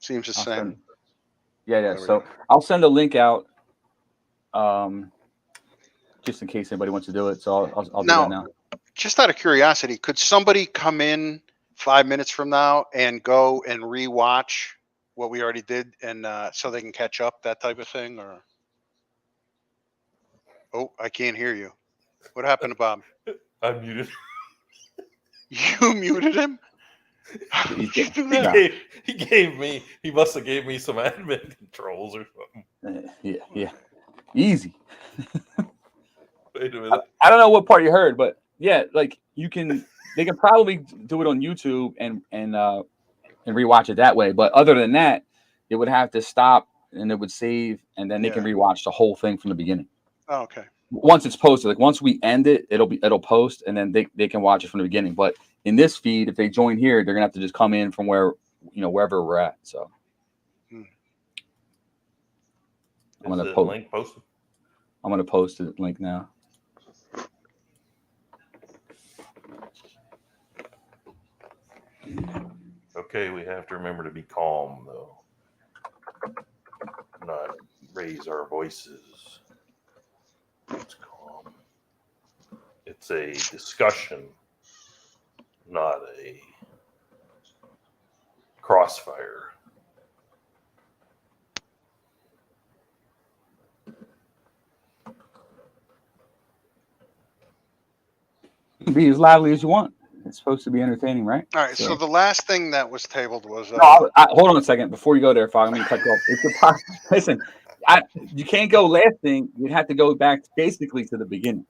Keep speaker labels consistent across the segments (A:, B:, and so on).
A: Seems the same.
B: Yeah. So I'll send a link out, just in case anybody wants to do it. So I'll do that now.
A: Just out of curiosity, could somebody come in 5 minutes from now and go and rewatch what we already did, and so they can catch up, that type of thing? Or I can't hear you. What happened to Bob?
C: I muted.
A: You muted him? How did you do that?
C: He must have gave me some admin controls or something.
B: Yeah. Easy.
C: Wait a minute.
B: I don't know what part you heard, but yeah, like they can probably do it on YouTube and rewatch it that way. But other than that, it would have to stop and it would save, and then they can rewatch the whole thing from the beginning.
A: Oh, okay.
B: Once it's posted, like once we end it, it'll post, and then they can watch it from the beginning. But in this feed, if they join here, they're gonna have to just come in from wherever we're at. So
C: I'm
B: gonna
C: link posted.
B: I'm gonna post the link now.
C: Okay, we have to remember to be calm, though. Not raise our voices. It's calm. It's a discussion, not a crossfire.
B: You can be as lively as you want. It's supposed to be entertaining, right?
A: All right. So the last thing that was tabled was.
B: Hold on a second before you go there, Fog. I'm going to cut you off. Listen, you can't go last thing. You'd have to go back basically to the beginning,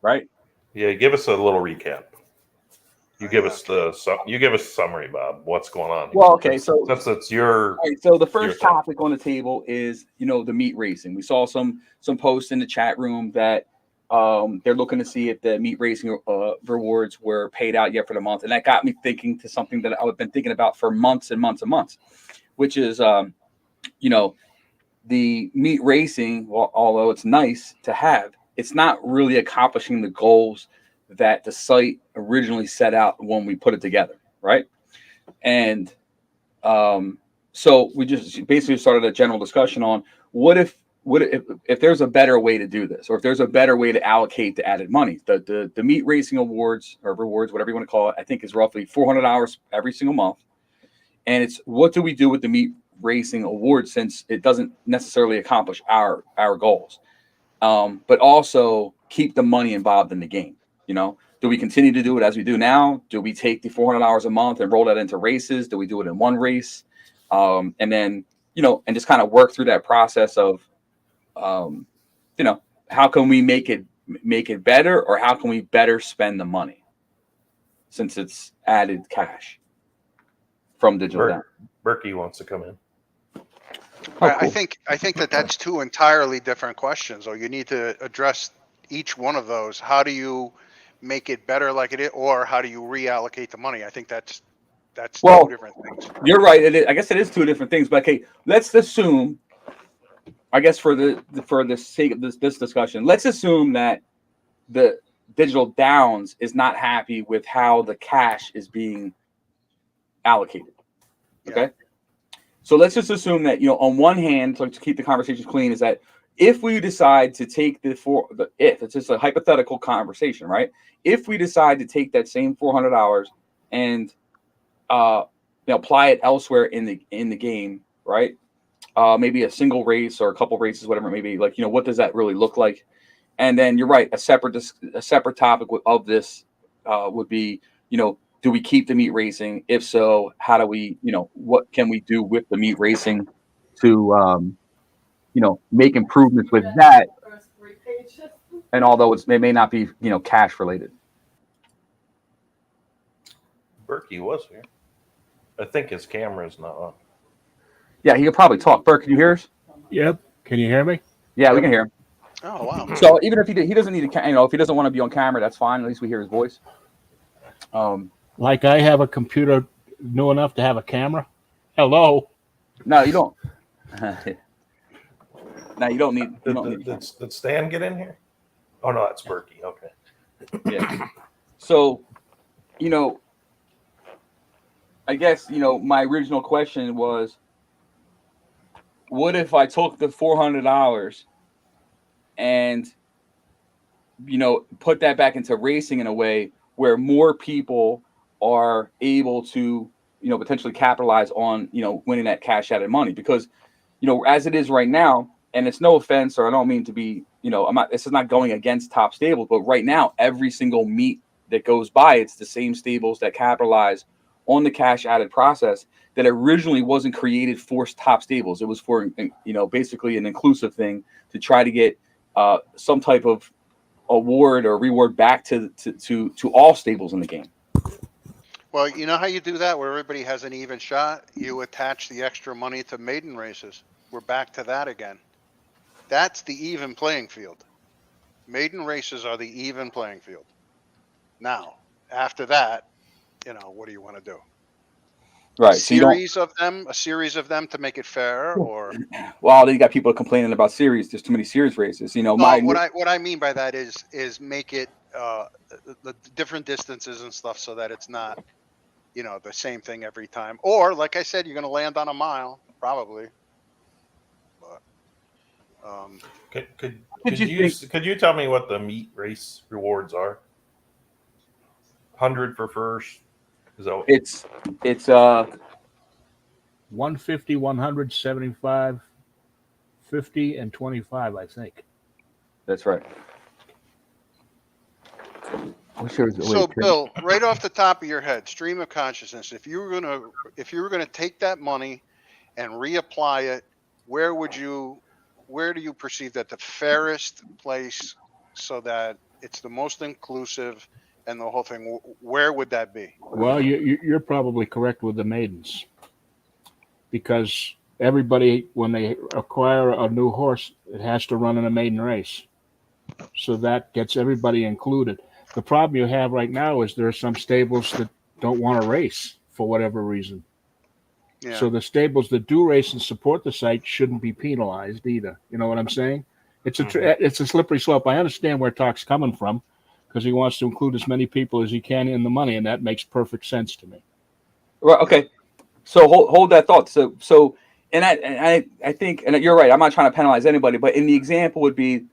B: right?
C: Yeah, give us a little recap. You give us a summary, Bob. What's going on here?
B: Well, okay, so
C: since it's your.
B: Right, so the first topic on the table is the meat racing. We saw some posts in the chat room that. They're looking to see if the meat racing rewards were paid out yet for the month. And that got me thinking to something that I've been thinking about for months and months and months, which is, the meat racing, although it's nice to have, it's not really accomplishing the goals that the site originally set out when we put it together, right? And so we just basically started a general discussion on what if there's a better way to do this, or if there's a better way to allocate the added money. The meat racing awards or rewards, whatever you want to call it, I think is roughly $400 every single month. And it's what do we do with the meat racing awards, since it doesn't necessarily accomplish our goals, but also keep the money involved in the game. Do we continue to do it as we do now? Do we take the $400 a month and roll that into races? Do we do it in one race? And then, and just kind of work through that process of, how can we make it better, or how can we better spend the money since it's added cash from digital.
C: Berkey wants to come in.
A: Cool. I think that's two entirely different questions, or you need to address each one of those. How do you make it better like it is, or how do you reallocate the money? I think that's two different things.
B: You're right. I guess it is two different things. But okay, let's assume, I guess for the sake of this discussion, let's assume that the Digital Downs is not happy with how the cash is being allocated. Okay. Yeah. So let's just assume that, on one hand, to keep the conversation clean, is that if we decide to take it's just a hypothetical conversation, right? If we decide to take that same $400 and apply it elsewhere in the game, right? Maybe a single race or a couple races, whatever it may be. Like, what does that really look like? And then you're right. A separate topic of this would be, do we keep the meat racing? If so, how do we, what can we do with the meat racing to, make improvements with that? And although it may not be, cash related.
C: Berkey was here. I think his camera is not on.
B: Yeah, he could probably talk. Bert, can you hear us?
D: Yep. Can you hear me?
B: Yeah, we can hear him.
A: Oh, wow.
B: So even if he doesn't need if he doesn't want to be on camera, that's fine. At least we hear his voice.
D: Like I have a computer new enough to have a camera. Hello.
B: No, you don't. No, you don't need.
C: Did Stan get in here? Oh no, that's Berkey. Okay.
B: Yeah. So, I guess my original question was, what if I took the $400 and put that back into racing in a way where more people are able to potentially capitalize on winning that cash added money? Because as it is right now, and it's no offense, or I don't mean to be, I'm not, this is not going against top stables, but right now every single meet that goes by, it's the same stables that capitalize on the cash added process that originally wasn't created for top stables. It was for basically an inclusive thing to try to get some type of award or reward back to all stables in the game.
A: Well, you know how you do that where everybody has an even shot? You attach the extra money to maiden races. We're back to that again. That's the even playing field. Maiden races are the even playing field. Now, after that, what do you want to do?
B: Right.
A: A series of them to make it fair, or
B: well, then you got people complaining about series. There's too many series races.
A: no, what I mean by that is make it the different distances and stuff so that it's not the same thing every time. Or like I said, you're going to land on a mile probably. But
C: could you tell me what the meat race rewards are? 100 for first. Is that
B: it's
D: 150, 100, 75, 50, and 25, I think.
B: That's right.
A: So Bill, right off the top of your head, stream of consciousness, if you were gonna take that money and reapply it, where do you perceive that the fairest place so that it's the most inclusive and the whole thing, where would that be?
D: Well, you're probably correct with the maidens, because everybody, when they acquire a new horse, it has to run in a maiden race. So that gets everybody included. The problem you have right now is there are some stables that don't want to race for whatever reason.
A: Yeah.
D: So the stables that do race and support the site shouldn't be penalized either. You know what I'm saying? It's a slippery slope. I understand where talk's coming from, because he wants to include as many people as he can in the money, and that makes perfect sense to me.
B: Right. Okay. So hold that thought. So and I think, and you're right, I'm not trying to penalize anybody, but in the example would be,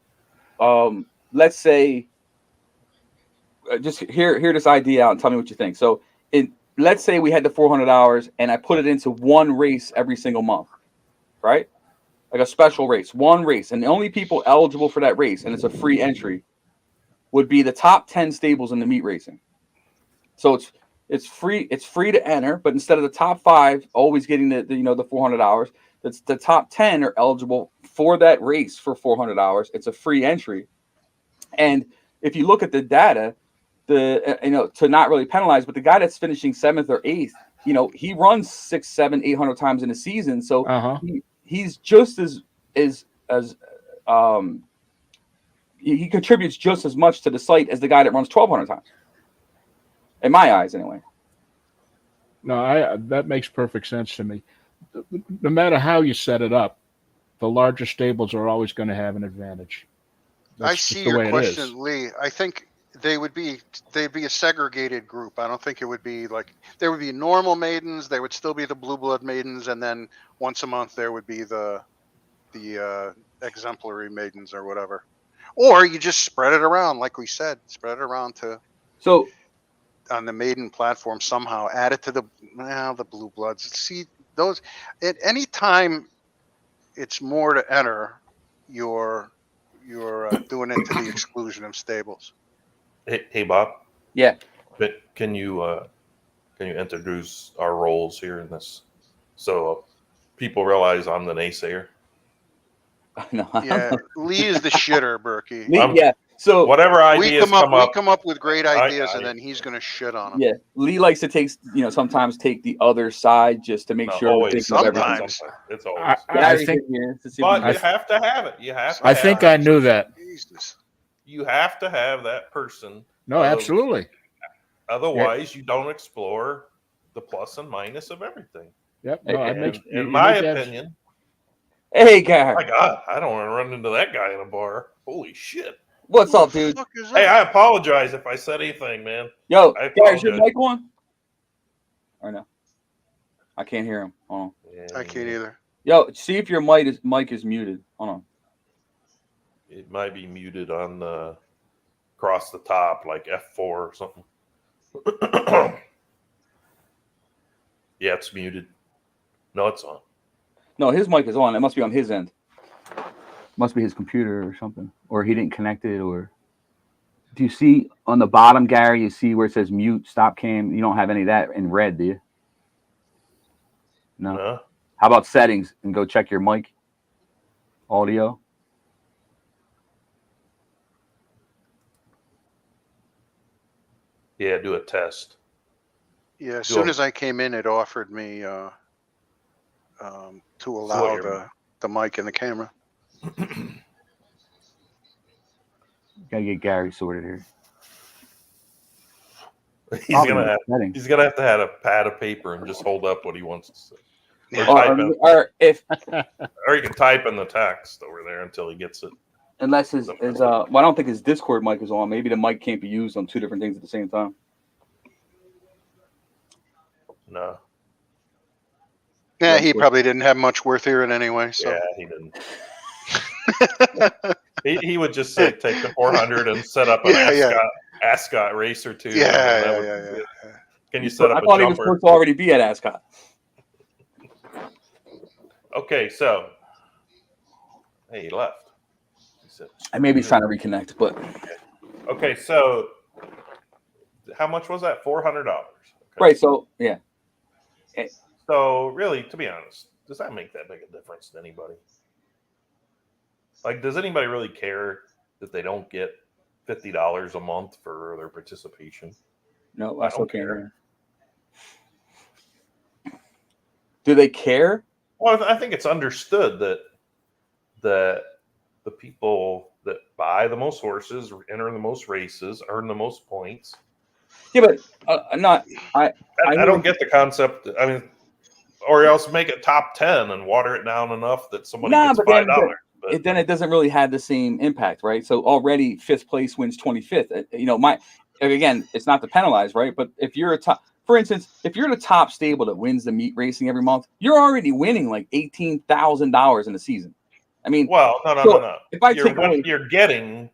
B: let's say, just hear this idea out and tell me what you think. So let's say we had the $400 and I put it into one race every single month, right? Like a special race, one race, and the only people eligible for that race, and it's a free entry, would be the top 10 stables in the meat racing. So it's free to enter, but instead of the top 5 always getting the $400, that's the top 10 are eligible for that race for $400. It's a free entry. And if you look at the data, to not really penalize, but the guy that's finishing 7th or 8th, he runs 600, 700, 800 times in a season. So he's just as he contributes just as much to the site as the guy that runs 1,200 times. In my eyes, anyway.
D: No, that makes perfect sense to me. No matter how you set it up, the larger stables are always going to have an advantage.
A: I see your question, Lee. I think they'd be a segregated group. I don't think it would be like, there would be normal maidens, there would still be the blue blood maidens, and then once a month there would be the exemplary maidens or whatever. Or you just spread it around, like we said, spread it around on the maiden platform somehow, add it to the blue bloods. See those at any time it's more to enter, you're doing it to the exclusion of stables.
C: Hey Bob.
B: Yeah.
C: But can you introduce our roles here in this, so people realize I'm the naysayer?
B: No.
A: Yeah, Lee is the shitter, Berkey.
B: Yeah. So
C: whatever ideas
A: we come up with great ideas, and then he's going to shit on them.
B: Yeah, Lee likes to take sometimes take the other side just to make sure.
C: Always.
A: Sometimes.
C: It's always.
D: I think,
C: but you have to have it. You have to.
D: I think I knew that.
A: Jesus.
C: You have to have that person.
D: No, absolutely.
C: Otherwise, you don't explore the plus and minus of everything.
D: Yep. No,
C: in my opinion.
B: Hey, guy.
C: My God, I don't want to run into that guy in a bar. Holy shit.
B: What's up, dude?
C: Hey, I apologize if I said anything, man.
B: Yo, guys, your mic on? Or no? I can't hear him. Hold on.
C: Yeah,
A: I can't either.
B: Yo, see if your mic is muted. Hold on.
C: It might be muted on across the top, like F4 or something. Yeah, it's muted. No, it's on.
B: No, his mic is on. It must be on his end. Must be his computer or something, or he didn't connect it. Or do you see on the bottom, Gary? You see where it says mute, stop cam. You don't have any of that in red, do you? No.
C: No?
B: How about settings and go check your mic audio?
C: Yeah, do a test.
A: Yeah, as soon as I came in, it offered me to allow the mic and the camera.
B: Gotta get Gary sorted here.
C: He's gonna have to have a pad of paper and just hold up what he wants to say. Or you can type in the text over there until he gets it.
B: Unless well, I don't think his Discord mic is on. Maybe the mic can't be used on two different things at the same time.
C: No.
A: Yeah, he probably didn't have much worth hearing anyway. So.
C: Yeah, he didn't. he would just say, take the 400 and set up an Ascot race or two.
A: Yeah.
C: Can you set up
B: I thought he was supposed to already be at Ascot.
C: Okay, so hey, he left.
B: Maybe he's trying to reconnect, but
C: okay. So how much was that? $400. Okay.
B: Right. So yeah.
C: So really, to be honest, does that make that big a difference to anybody? Like, does anybody really care that they don't get $50 a month for their participation?
B: No, I still can't hear. Do they care?
C: Well, I think it's understood that the people that buy the most horses, enter the most races, earn the most points.
B: Yeah, but I
C: don't get the concept. I mean, or else make it top 10 and water it down enough that somebody gets $5. But
B: then it doesn't really have the same impact, right? So already 5th place wins 25th. Again, it's not to penalize, right? But if you're for instance, if you're the top stable that wins the meat racing every month, you're already winning like $18,000 in the season. I mean,
C: well, no.
B: If
C: you're getting,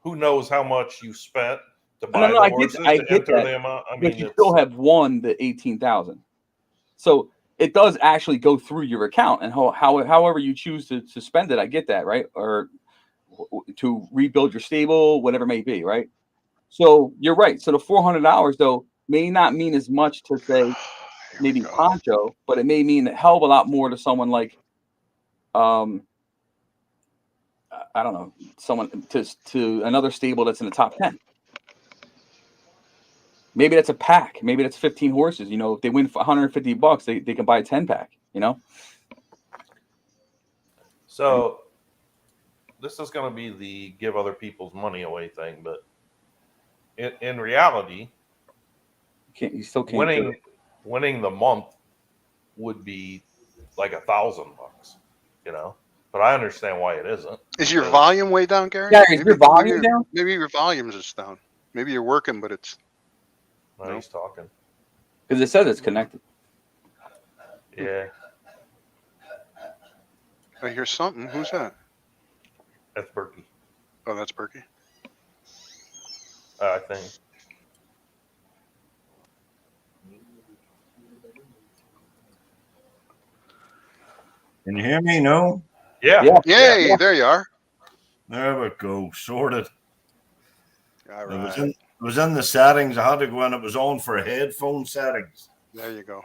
C: who knows how much you spent to buy
B: the
C: horses
B: I
C: to
B: get
C: enter
B: that,
C: the amount. I
B: but
C: mean,
B: you still have won the 18,000. So it does actually go through your account, and however you choose to spend it, I get that, right? Or to rebuild your stable, whatever it may be, right? So you're right. So the $400 though may not mean as much to say maybe Poncho, but it may mean a hell of a lot more to someone like, I don't know, someone to another stable that's in the top 10. Maybe that's a pack. Maybe that's 15 horses. If they win $150, they can buy a 10 pack.
C: So this is going to be the give other people's money away thing, but in reality,
B: you still can't
C: winning the month would be like $1,000, But I understand why it isn't.
A: Is your volume way down, Gary?
B: Yeah, is your volume down?
A: Maybe your volume is down. Maybe you're working, but it's.
C: No, he's talking.
B: Because it says it's connected.
C: Yeah.
A: I hear something. Who's that?
C: That's Berkey.
A: Oh, that's Berkey.
C: I think.
E: Can you hear me? No?
C: Yeah.
A: Yay, there you are.
E: There we go. Sorted.
A: All right.
E: It was in the settings. I had to go in. It was on for headphone settings.
A: There you go.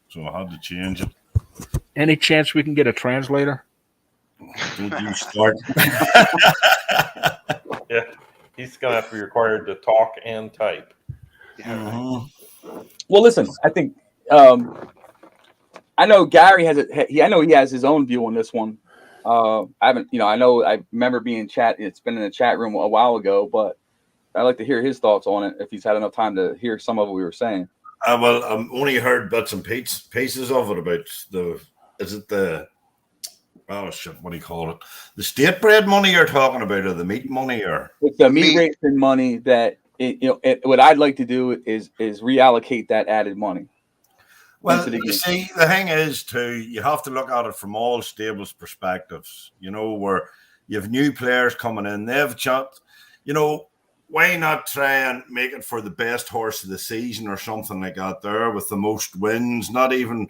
E: So I had to change it.
D: Any chance we can get a translator?
E: Don't you start.
C: Yeah. He's going to have to be required to talk and type.
A: Yeah.
E: Mm-hmm.
B: Well, listen, I think I know Gary has it. I know he has his own view on this one. I haven't, I remember being in chat. It's been in the chat room a while ago, but I'd like to hear his thoughts on it if he's had enough time to hear some of what we were saying.
E: Well, I've only heard bits and pieces of it about what do you call it? The state bred money you're talking about, or the meat money, or
B: it's the meat racing money that what I'd like to do is reallocate that added money.
E: Well, you see, the thing is too, you have to look at it from all stables' perspectives. You know, where you have new players coming in, they have a chance. You know, why not try and make it for the best horse of the season or something like that? There with the most wins, not even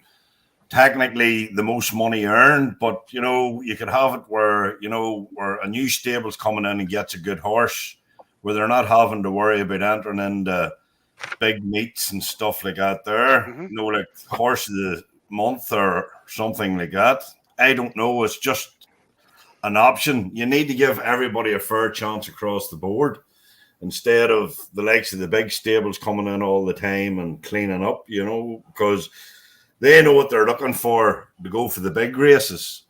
E: technically the most money earned, but you know, you could have it where where a new stable's coming in and gets a good horse, where they're not having to worry about entering into big meets and stuff like that there.
A: Mm-hmm.
E: You know, like horse of the month or something like that. I don't know. It's just an option. You need to give everybody a fair chance across the board instead of the likes of the big stables coming in all the time and cleaning up, you know, because they know what they're looking for to go for the big races.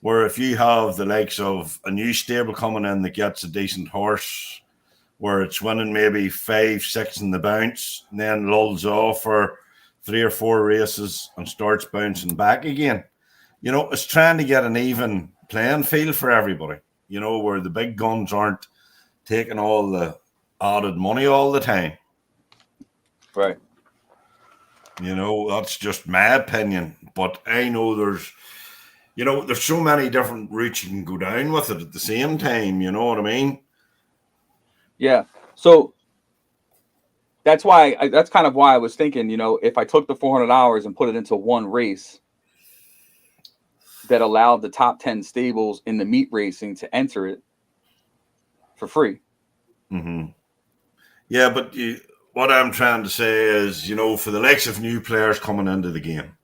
E: Where if you have the likes of a new stable coming in that gets a decent horse, where it's winning maybe 5, 6 in the bounce, and then lulls off for 3 or 4 races and starts bouncing back again. You know, it's trying to get an even playing field for everybody, you know, where the big guns aren't taking all the added money all the time.
B: Right.
E: You know, that's just my opinion. But I know there's so many different routes you can go down with it at the same time, you know what I mean?
B: Yeah. So that's why that's kind of why I was thinking, you know, if I took the $400 and put it into one race that allowed the top 10 stables in the meat racing to enter it for free.
E: Mm-hmm. Yeah, but what I'm trying to say is, you know, for the likes of new players coming into the game,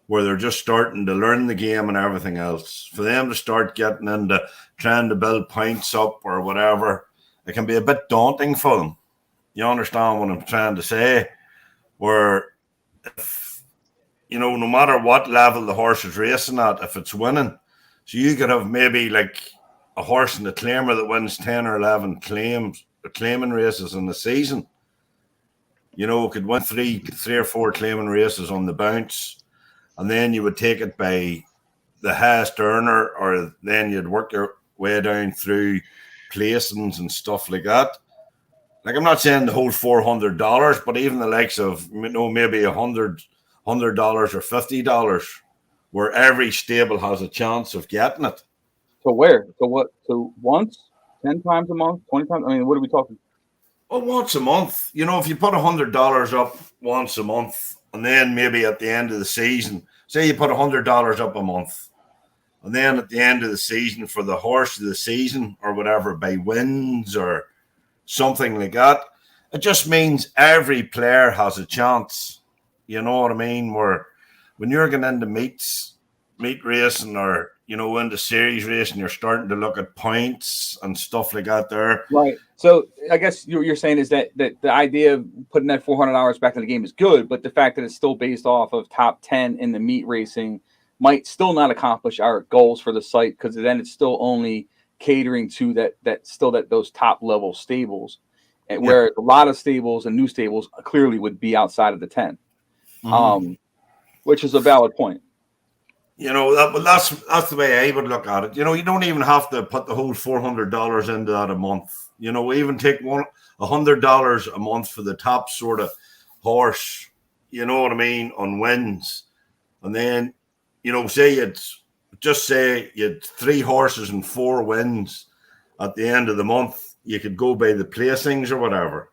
E: where they're just starting to learn the game and everything else, for them to start getting into trying to build points up or whatever, it can be a bit daunting for them. You understand what I'm trying to say? Where, if, you know, no matter what level the horse is racing at, if it's winning, so you could have maybe like a horse in the claimer that wins 10 or 11 claiming races in the season. You know, could win three or four claiming races on the bounce, and then you would take it by the highest earner, or then you'd work your way down through placings and stuff like that. Like, I'm not saying the whole $400, but even the likes of, you know, maybe $100 or $50, where every stable has a chance of getting it.
B: So where? So what? So once, 10 times a month, 20 times? I mean, what are we talking?
E: Well, once a month. You know, if you put $100 up once a month, and then maybe at the end of the season, say you put $100 up a month, and then at the end of the season for the horse of the season or whatever, by wins or something like that, it just means every player has a chance. You know what I mean? Where when you're getting into meat racing, or, you know, into series racing, you're starting to look at points and stuff like that there.
B: Right. So I guess you're saying is that the idea of putting that $400 back in the game is good, but the fact that it's still based off of top 10 in the meat racing might still not accomplish our goals for the site, because then it's still only catering to those top level stables, and where a lot of stables and new stables clearly would be outside of the 10, which is a valid point.
E: You know, that's the way I would look at it. You know, you don't even have to put the whole $400 into that a month. You know, even take $100 a month for the top sort of horse, you know what I mean, on wins. And then, you know, say you had 3 horses and 4 wins at the end of the month. You could go by the placings or whatever.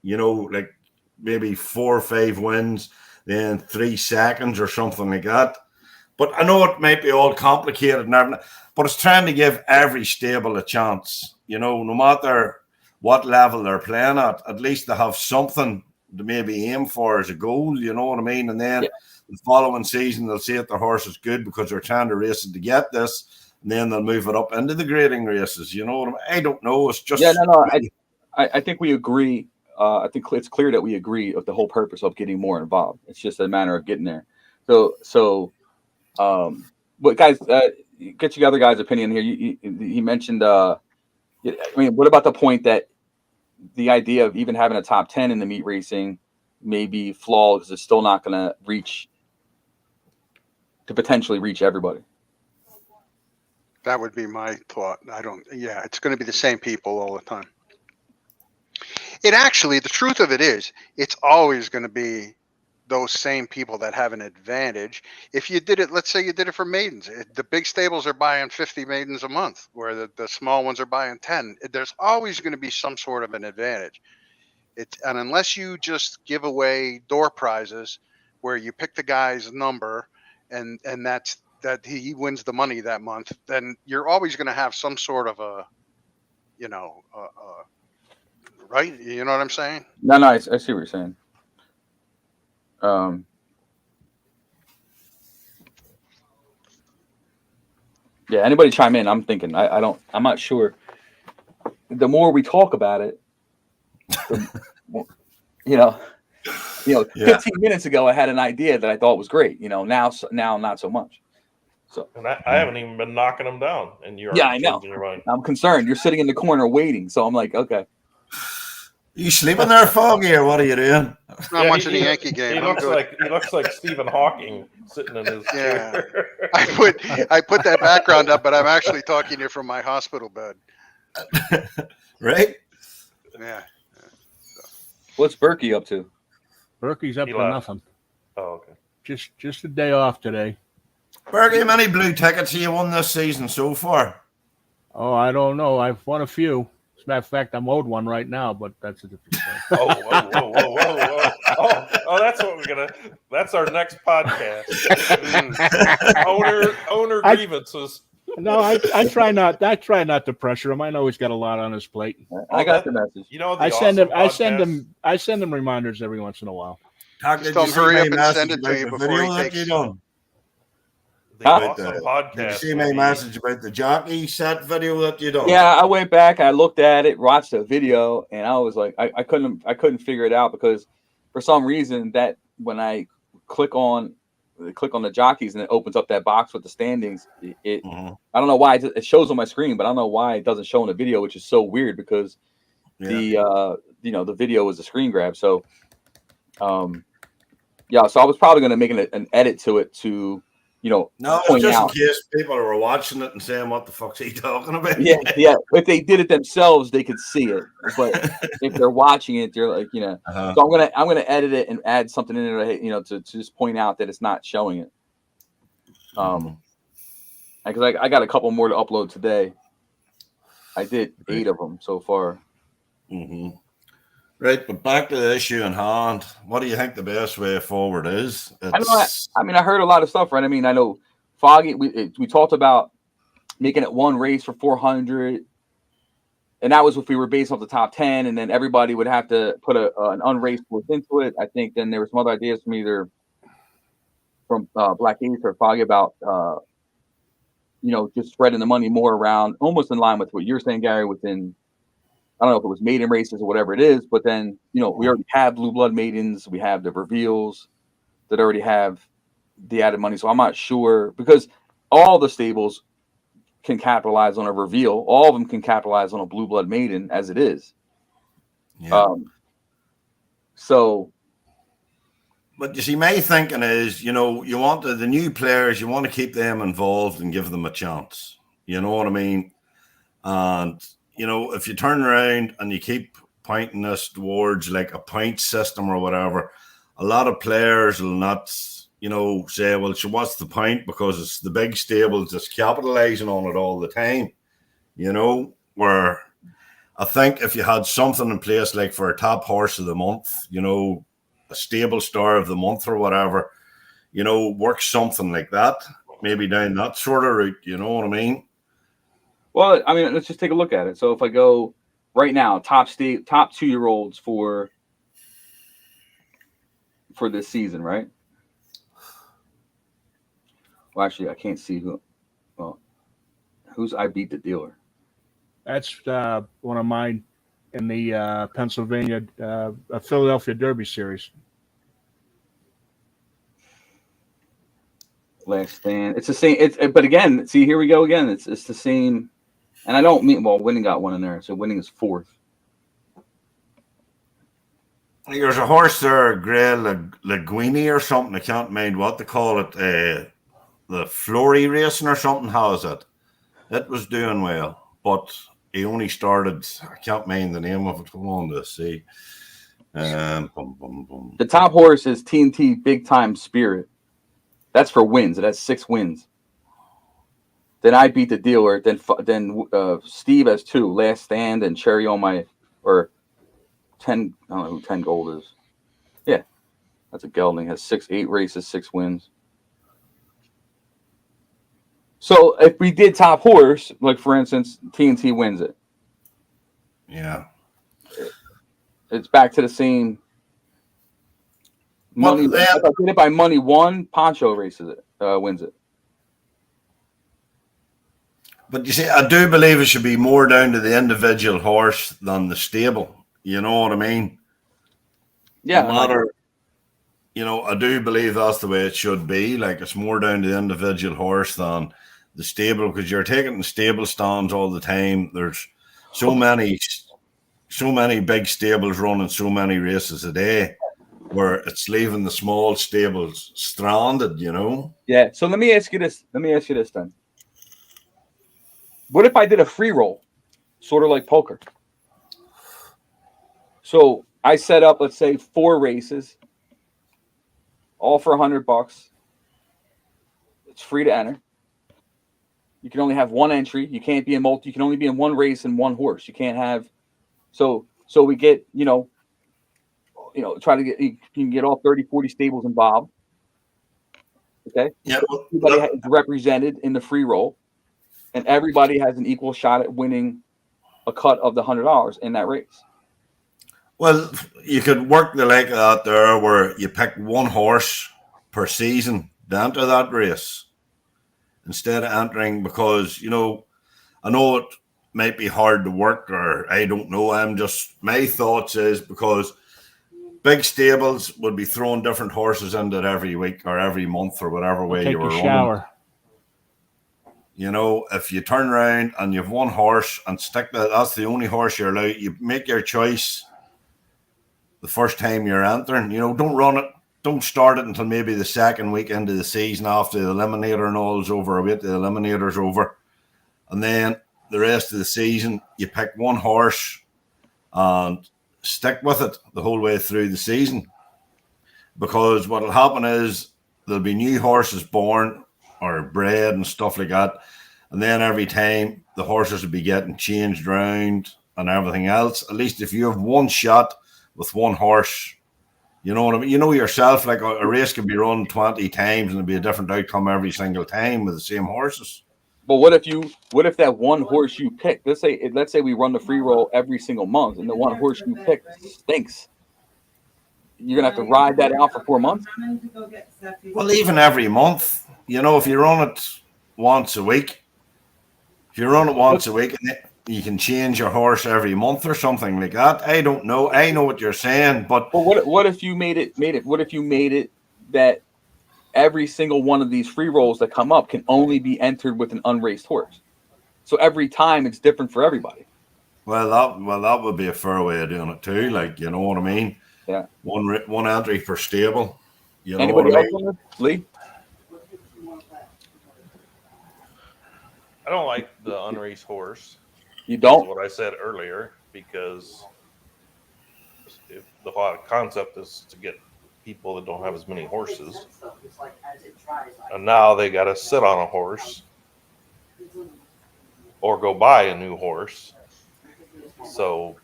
E: You know, like maybe 4 or 5 wins, then 3 seconds or something like that. But I know it might be all complicated and everything, but it's trying to give every stable a chance. You know, no matter what level they're playing at least they have something to maybe aim for as a goal, you know what I mean? And then the following season, they'll see if their horse is good because they're trying to race it to get this, and then they'll move it up into the grading races. You know what I mean? I don't know. It's just...
B: I think we agree. I think it's clear that we agree with the whole purpose of getting more involved. It's just a matter of getting there. But guys, get your other guys' opinion here. He mentioned, I mean, what about the point that the idea of even having a top 10 in the meat racing may be flawed because it's still not going to potentially reach everybody?
A: That would be my thought. It's going to be the same people all the time. It actually, the truth of it is, it's always going to be those same people that have an advantage. If you did it, let's say you did it for maidens, the big stables are buying 50 maidens a month, where the small ones are buying 10. There's always going to be some sort of an advantage. And unless you just give away door prizes where you pick the guy's number and that he wins the money that month, then you're always going to have some sort of a, right? You know what I'm saying?
B: No, I see what you're saying. Yeah, anybody chime in? I'm thinking. I'm not sure. The more we talk about it, the 15 minutes ago I had an idea that I thought was great. Now not so much. So,
C: and I haven't even been knocking them down, and you're
B: I know.
C: Your mind.
B: I'm concerned. You're sitting in the corner waiting, so I'm like, okay.
E: You sleeping there, Foggy, or what are you doing?
A: Not much of the Yankee game.
C: He looks like Stephen Hawking sitting in his chair.
A: I put that background up, but I'm actually talking to you from my hospital bed.
E: Right?
A: Yeah.
B: What's Berkey up to?
D: Berkey's up to nothing.
C: Oh, okay.
D: Just a day off today.
E: Berkey, how many blue tickets have you won this season so far?
D: Oh, I don't know. I've won a few. As a matter of fact, I'm owed one right now, but that's a different thing.
C: Whoa. Oh, that's our next podcast. Owner grievances.
D: No, I try not to pressure him. I know he's got a lot on his plate.
B: I got the message.
D: I send him reminders every once in a while.
A: Just tell him hurry up and send it to you before he takes.
C: Podcast.
E: Did you see my message about the jockey set video that you done?
B: Yeah, I went back, I looked at it, watched the video, and I was like, I couldn't figure it out because for some reason that when I click on the jockeys and it opens up that box with the standings, I don't know why it shows on my screen, but I don't know why it doesn't show in the video, which is so weird because the video is a screen grab. So so I was probably going to make an edit to it to.
E: No, it's just in case people are watching it and saying, "What the fuck's he talking about?"
B: Yeah. If they did it themselves, they could see it. But if they're watching it, they're like, So I'm gonna edit it and add something in there, to just point out that it's not showing it. Because I got a couple more to upload today. I did 8 of them so far.
E: Mm-hmm. Right, but back to the issue in hand. What do you think the best way forward is?
B: I heard a lot of stuff, right? I know Foggy. We talked about making it one race for 400, and that was if we were based off the top 10, and then everybody would have to put an unraced horse into it. I think then there were some other ideas from either Black Ace or Foggy about just spreading the money more around, almost in line with what you're saying, Gary. Within I don't know if it was maiden races or whatever it is, but then, we already have blue blood maidens. We have the reveals that already have the added money. So I'm not sure because all the stables can capitalize on a reveal. All of them can capitalize on a blue blood maiden as it is. Yeah.
E: But you see, my thinking is, you want the new players, you want to keep them involved and give them a chance. You know what I mean? And if you turn around and you keep pointing this towards like a point system or whatever, a lot of players will not, say, well, what's the point? Because it's the big stables just capitalizing on it all the time, where I think if you had something in place like for a top horse of the month, a stable star of the month or whatever, work something like that, maybe down that sort of route, you know what I mean?
B: Well, let's just take a look at it. So if I go right now, top 2-year-olds for this season, right? Well, actually, I can't see who. Well, who's I beat the dealer?
D: That's one of mine in the Pennsylvania, Philadelphia Derby series.
B: Last stand. It's the same. But again, see, here we go again. It's the same. And I don't mean, Winning got one in there. So Winning is 4th.
E: There's a horse there, Grey Laguini or something. I can't mind what they call it. The Flory Racing or something has it. It was doing well, but he only started, I can't mind the name of it. Come on to see.
B: The top horse is TNT Big Time Spirit. That's for wins. It has 6 wins. Then I beat the dealer. Then Steve has 2. Last Stand and Cherry on My, or 10. I don't know who 10 Gold is. Yeah, that's a gelding. Has 8 races, 6 wins. So if we did top horse, like for instance, TNT wins it.
E: Yeah.
B: It's back to the same money. If I did it by money one, Poncho races it, wins it.
E: But you see, I do believe it should be more down to the individual horse than the stable. You know what I mean?
B: Yeah.
E: No matter, I do believe that's the way it should be. Like, it's more down to the individual horse than the stable, because you're taking the stable stands all the time. There's so many big stables running so many races a day, where it's leaving the small stables stranded.
B: Yeah. So let me ask you this. Then. What if I did a free roll, sort of like poker? So I set up, let's say, 4 races, all for $100. It's free to enter. You can only have 1 entry. You can't be in multi. You can only be in 1 race and 1 horse. You can't have. So we get, try to get, you can get all 30, 40 stables involved. Okay.
E: Yeah.
B: Everybody is represented in the free roll, and everybody has an equal shot at winning a cut of the $100 in that race.
E: Well, you could work the like that there, where you pick 1 horse per season to enter that race instead of entering, because I know it might be hard to work, or I don't know. My thoughts is, because big stables would be throwing different horses into it every week or every month or whatever way you were running.
D: Shower.
E: If you turn around and you have 1 horse and stick that's the only horse you're allowed. You make your choice the first time you're entering. Don't run it. Don't start it until maybe the second week into the season, after the eliminator and all is over. Wait till the eliminator's over, and then the rest of the season you pick 1 horse and stick with it the whole way through the season. Because what will happen is there'll be new horses born or bred and stuff like that, and then every time the horses will be getting changed around and everything else. At least if you have 1 shot with 1 horse, you know what I mean? You know yourself, like a race can be run 20 times and it'll be a different outcome every single time with the same horses.
B: But what if that 1 horse you pick, let's say we run the free roll every single month, and the 1 horse you pick stinks? You're gonna have to ride that out for 4 months.
E: Well, even every month, if you run it once a week, and you can change your horse every month or something like that. I don't know. I know what you're saying, but
B: what if you made it? What if you made it that every single one of these free rolls that come up can only be entered with an unraced horse? So every time it's different for everybody.
E: Well, that would be a fair way of doing it too. Like, you know what I mean?
B: Yeah.
E: One entry per stable.
B: Anybody else on this? Lee?
C: I don't like the unraced horse.
B: You don't?
C: That's what I said earlier, because the whole concept is to get people that don't have as many horses, and now they got to sit on a horse or go buy a new horse. So,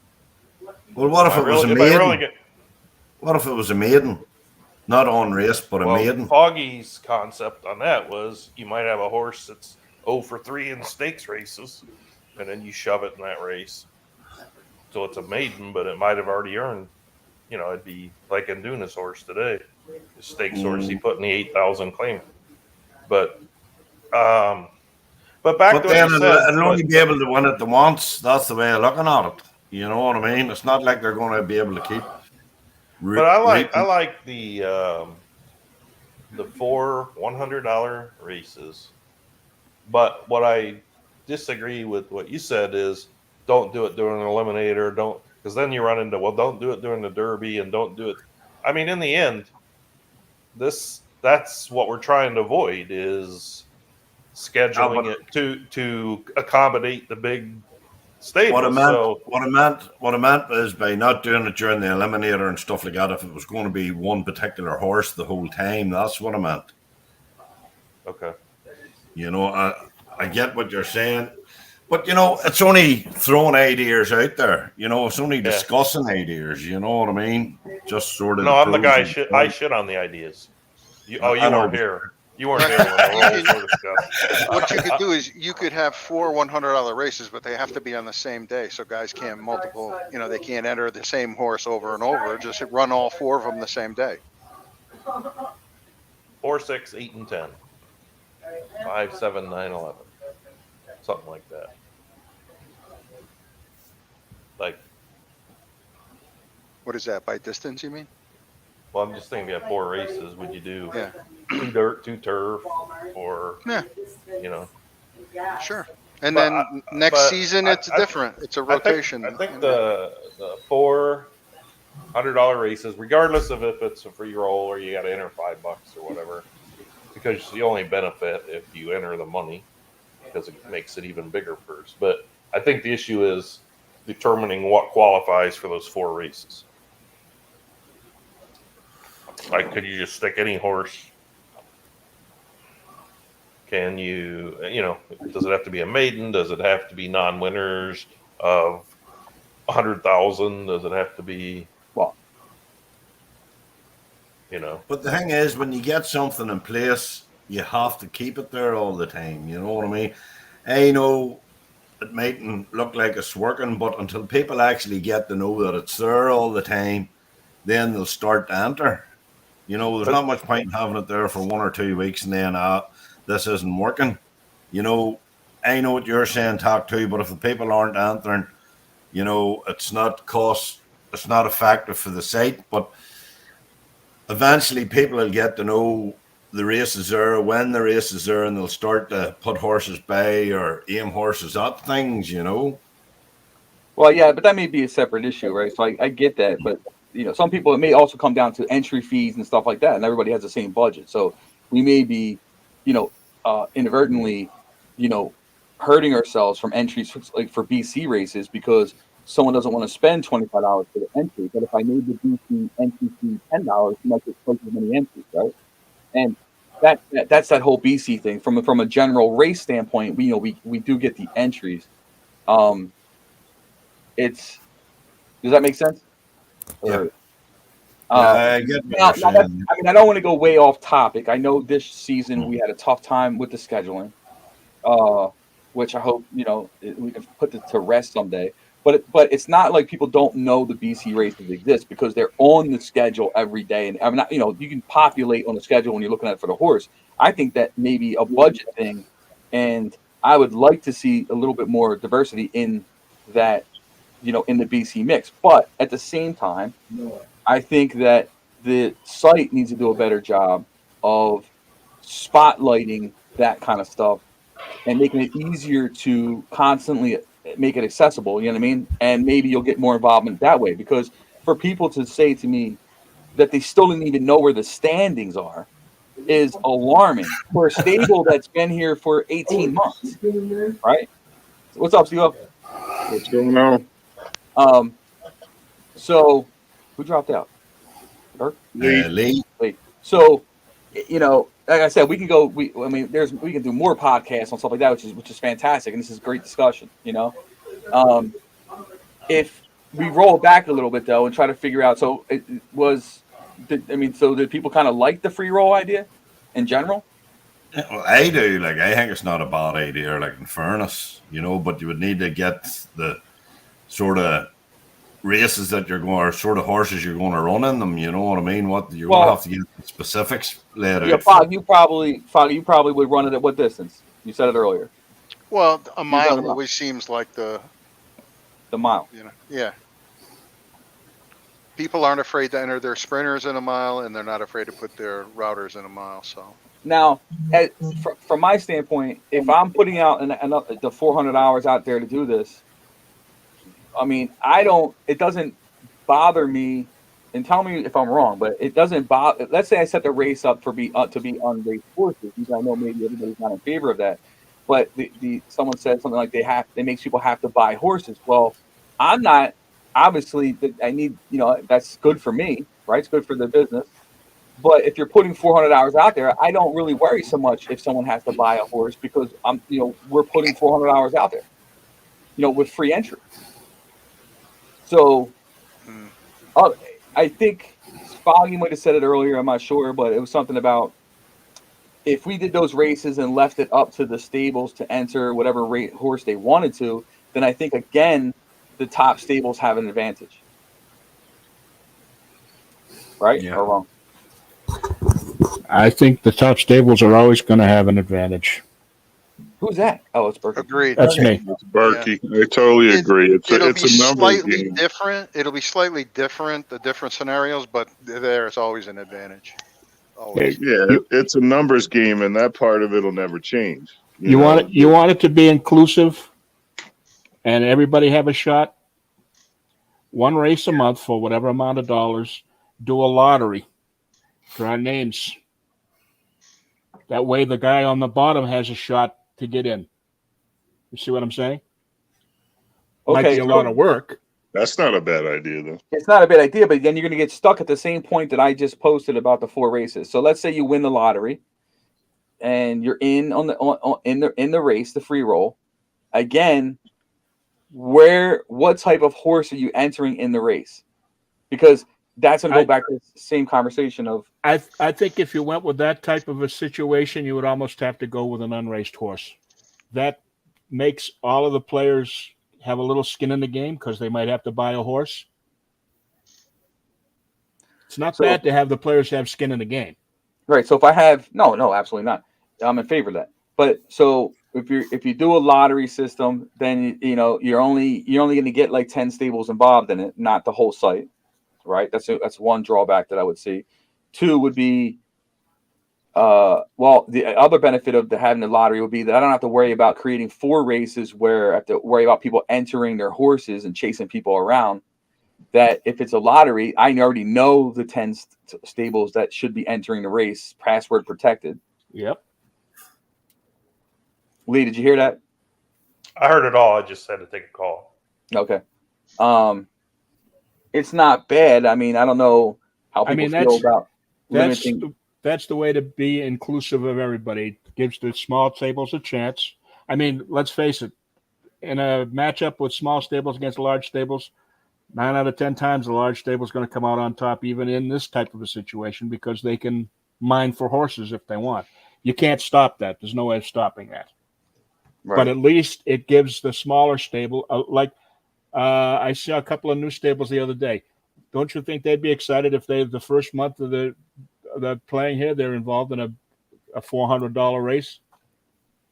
E: well, what if it was a maiden? What if it was a maiden, not on race, but a maiden?
C: Foggy's concept on that was you might have a horse that's 0 for 3 in stakes races, and then you shove it in that race. So it's a maiden, but it might have already earned. It'd be like Induna's horse today, the stakes horse he put in the 8,000 claim. But back to what you said,
E: it'll only be able to win it the once. That's the way of looking at it. You know what I mean? It's not like they're going to be able to keep.
C: But I like the 4 $100 races. But what I disagree with what you said is, don't do it during an eliminator. Don't, because then you run into, don't do it during the Derby, and don't do it. I mean, in the end, that's what we're trying to avoid, is scheduling it to accommodate the big stable.
E: What I meant is by not doing it during the eliminator and stuff like that. If it was going to be one particular horse the whole time, that's what I meant.
C: Okay.
E: You know, I get what you're saying, but you know, it's only throwing ideas out there. You know, it's only discussing ideas. You know what I mean? Just sort of.
C: No, I'm the guy. I shit on the ideas. You weren't here. You weren't here when the rules were discussed.
A: What you could do is you could have 4 $100 races, but they have to be on the same day, so guys can't multiple. You know, they can't enter the same horse over and over. Just run all 4 of them the same day.
C: 4, 6, 8, and 10. 5, 7, 9, 11. Something like that. Like,
A: What is that, by distance, you mean?
C: well, I'm just thinking, you have 4 races. Would you do
A: Yeah.
C: 2 dirt, 2 turf, or
A: Yeah.
C: You know?
A: Sure. And
C: But
A: then next season, it's different. It's a rotation.
C: I think the $400 races, regardless of if it's a free roll or you got to enter $5 or whatever, because you only benefit if you enter the money, because it makes it even bigger first. But I think the issue is determining what qualifies for those 4 races. Like, could you just stick any horse? Can you, does it have to be a maiden? Does it have to be non-winners of 100,000? Does it have to be,
B: Well,
E: But the thing is, when you get something in place, you have to keep it there all the time. You know what I mean? I know it mightn't look like it's working, but until people actually get to know that it's there all the time, then they'll start to enter. You know, there's not much point in having it there for 1 or 2 weeks and then this isn't working. You know, I know what you're saying, Talk too, but if the people aren't entering, you know, it's not effective for the site, but eventually people will get to know the races there, when the race is there, and they'll start to put horses by or aim horses at things, you know.
B: Well, yeah, but that may be a separate issue, right? So I get that, but some people, it may also come down to entry fees and stuff like that, and everybody has the same budget. So we may be, inadvertently, hurting ourselves from entries like for BC races because someone doesn't want to spend $25 for the entry. But if I made the BC entry fee $10, you might get twice as many entries, right? And that's that whole BC thing. From a general race standpoint, we do get the entries. Does that make sense?
E: Yeah.
B: I
E: get what you're saying.
B: I don't want to go way off topic. I know this season we had a tough time with the scheduling, which I hope we can put it to rest someday. But it's not like people don't know the BC races exist because they're on the schedule every day. And I'm not, you can populate on the schedule when you're looking at it for the horse. I think that maybe a budget thing, and I would like to see a little bit more diversity in that, in the BC mix. But at the same time, I think that the site needs to do a better job of spotlighting that kind of stuff and making it easier to constantly make it accessible, you know what I mean? And maybe you'll get more involvement that way, because for people to say to me that they still didn't even know where the standings are is alarming for a stable that's been here for 18 months, right? What's up, Steve?
D: What's going on?
B: So who dropped out?
E: Lee.
B: So, like I said, we can go. We can do more podcasts on stuff like that, which is fantastic, and this is a great discussion. If we roll back a little bit though and try to figure out, so did people kind of like the free roll idea in general?
E: Well, I do. Like, I think it's not a bad idea. Like, in fairness, but you would need to get the sort of races that you're going, or sort of horses you're going to run in them. You know what I mean? What you're going to have to get the specifics laid out.
B: Fogg, you probably would run it at what distance? You said it earlier.
A: Well, a mile always seems like the
B: mile.
A: Yeah. People aren't afraid to enter their sprinters in a mile, and they're not afraid to put their routers in a mile. So
B: now, from my standpoint, if I'm putting out the 400 hours out there to do this, I mean, it doesn't bother me, and tell me if I'm wrong, but it doesn't bother. Let's say I set the race up to be unraced horses, because I know maybe everybody's not in favor of that. but the someone said something like they make people have to buy horses. Well, I'm not obviously I need that's good for me, right? It's good for the business. But if you're putting 400 hours out there, I don't really worry so much if someone has to buy a horse because we're putting 400 hours out there, with free entry. So I think Foggy might have said it earlier. I'm not sure, but it was something about if we did those races and left it up to the stables to enter whatever horse they wanted to, then I think again the top stables have an advantage, right?
E: Yeah.
B: Or wrong?
D: I think the top stables are always going to have an advantage.
B: Who's that? Oh, it's Berkeley.
A: Agreed.
D: That's me.
F: It's Berkey. I totally agree. It's
A: It'll
F: a
A: be
F: numbers
A: slightly
F: game.
A: different. It'll be slightly different, the different scenarios, but there's always an advantage. Always.
F: Yeah, it's a numbers game, and that part of it will never change.
D: You want it to be inclusive, and everybody have a shot. One race a month for whatever amount of dollars. Do a lottery. Draw names. That way, the guy on the bottom has a shot to get in. You see what I'm saying? Might be a lot of work.
F: That's not a bad idea, though.
B: It's not a bad idea, but then you're going to get stuck at the same point that I just posted about the 4 races. So let's say you win the lottery, and you're in in the race, the free roll. Again, what type of horse are you entering in the race? Because that's going to go back to the same conversation of.
D: I think if you went with that type of a situation, you would almost have to go with an unraced horse. That makes all of the players have a little skin in the game because they might have to buy a horse. It's not bad to have the players have skin in the game.
B: Right. So if I have no, absolutely not. I'm in favor of that. But so if you do a lottery system, then you're only going to get like 10 stables involved in it, not the whole site. Right. That's one drawback that I would see. 2 would be the other benefit of having the lottery would be that I don't have to worry about creating 4 races where I have to worry about people entering their horses and chasing people around. That if it's a lottery, I already know the 10 stables that should be entering the race, password protected.
D: Yep.
B: Lee, did you hear that?
C: I heard it all. I just had to take a call.
B: Okay. It's not bad. I mean, I don't know how people feel about limiting.
D: That's the way to be inclusive of everybody. It gives the small stables a chance. I mean, let's face it. In a matchup with small stables against large stables, 9 out of 10 times the large stable is going to come out on top, even in this type of a situation, because they can mine for horses if they want. You can't stop that. There's no way of stopping that. Right. But at least it gives the smaller stable, I saw a couple of new stables the other day. Don't you think they'd be excited if the first month of the playing here, they're involved in a $400 race?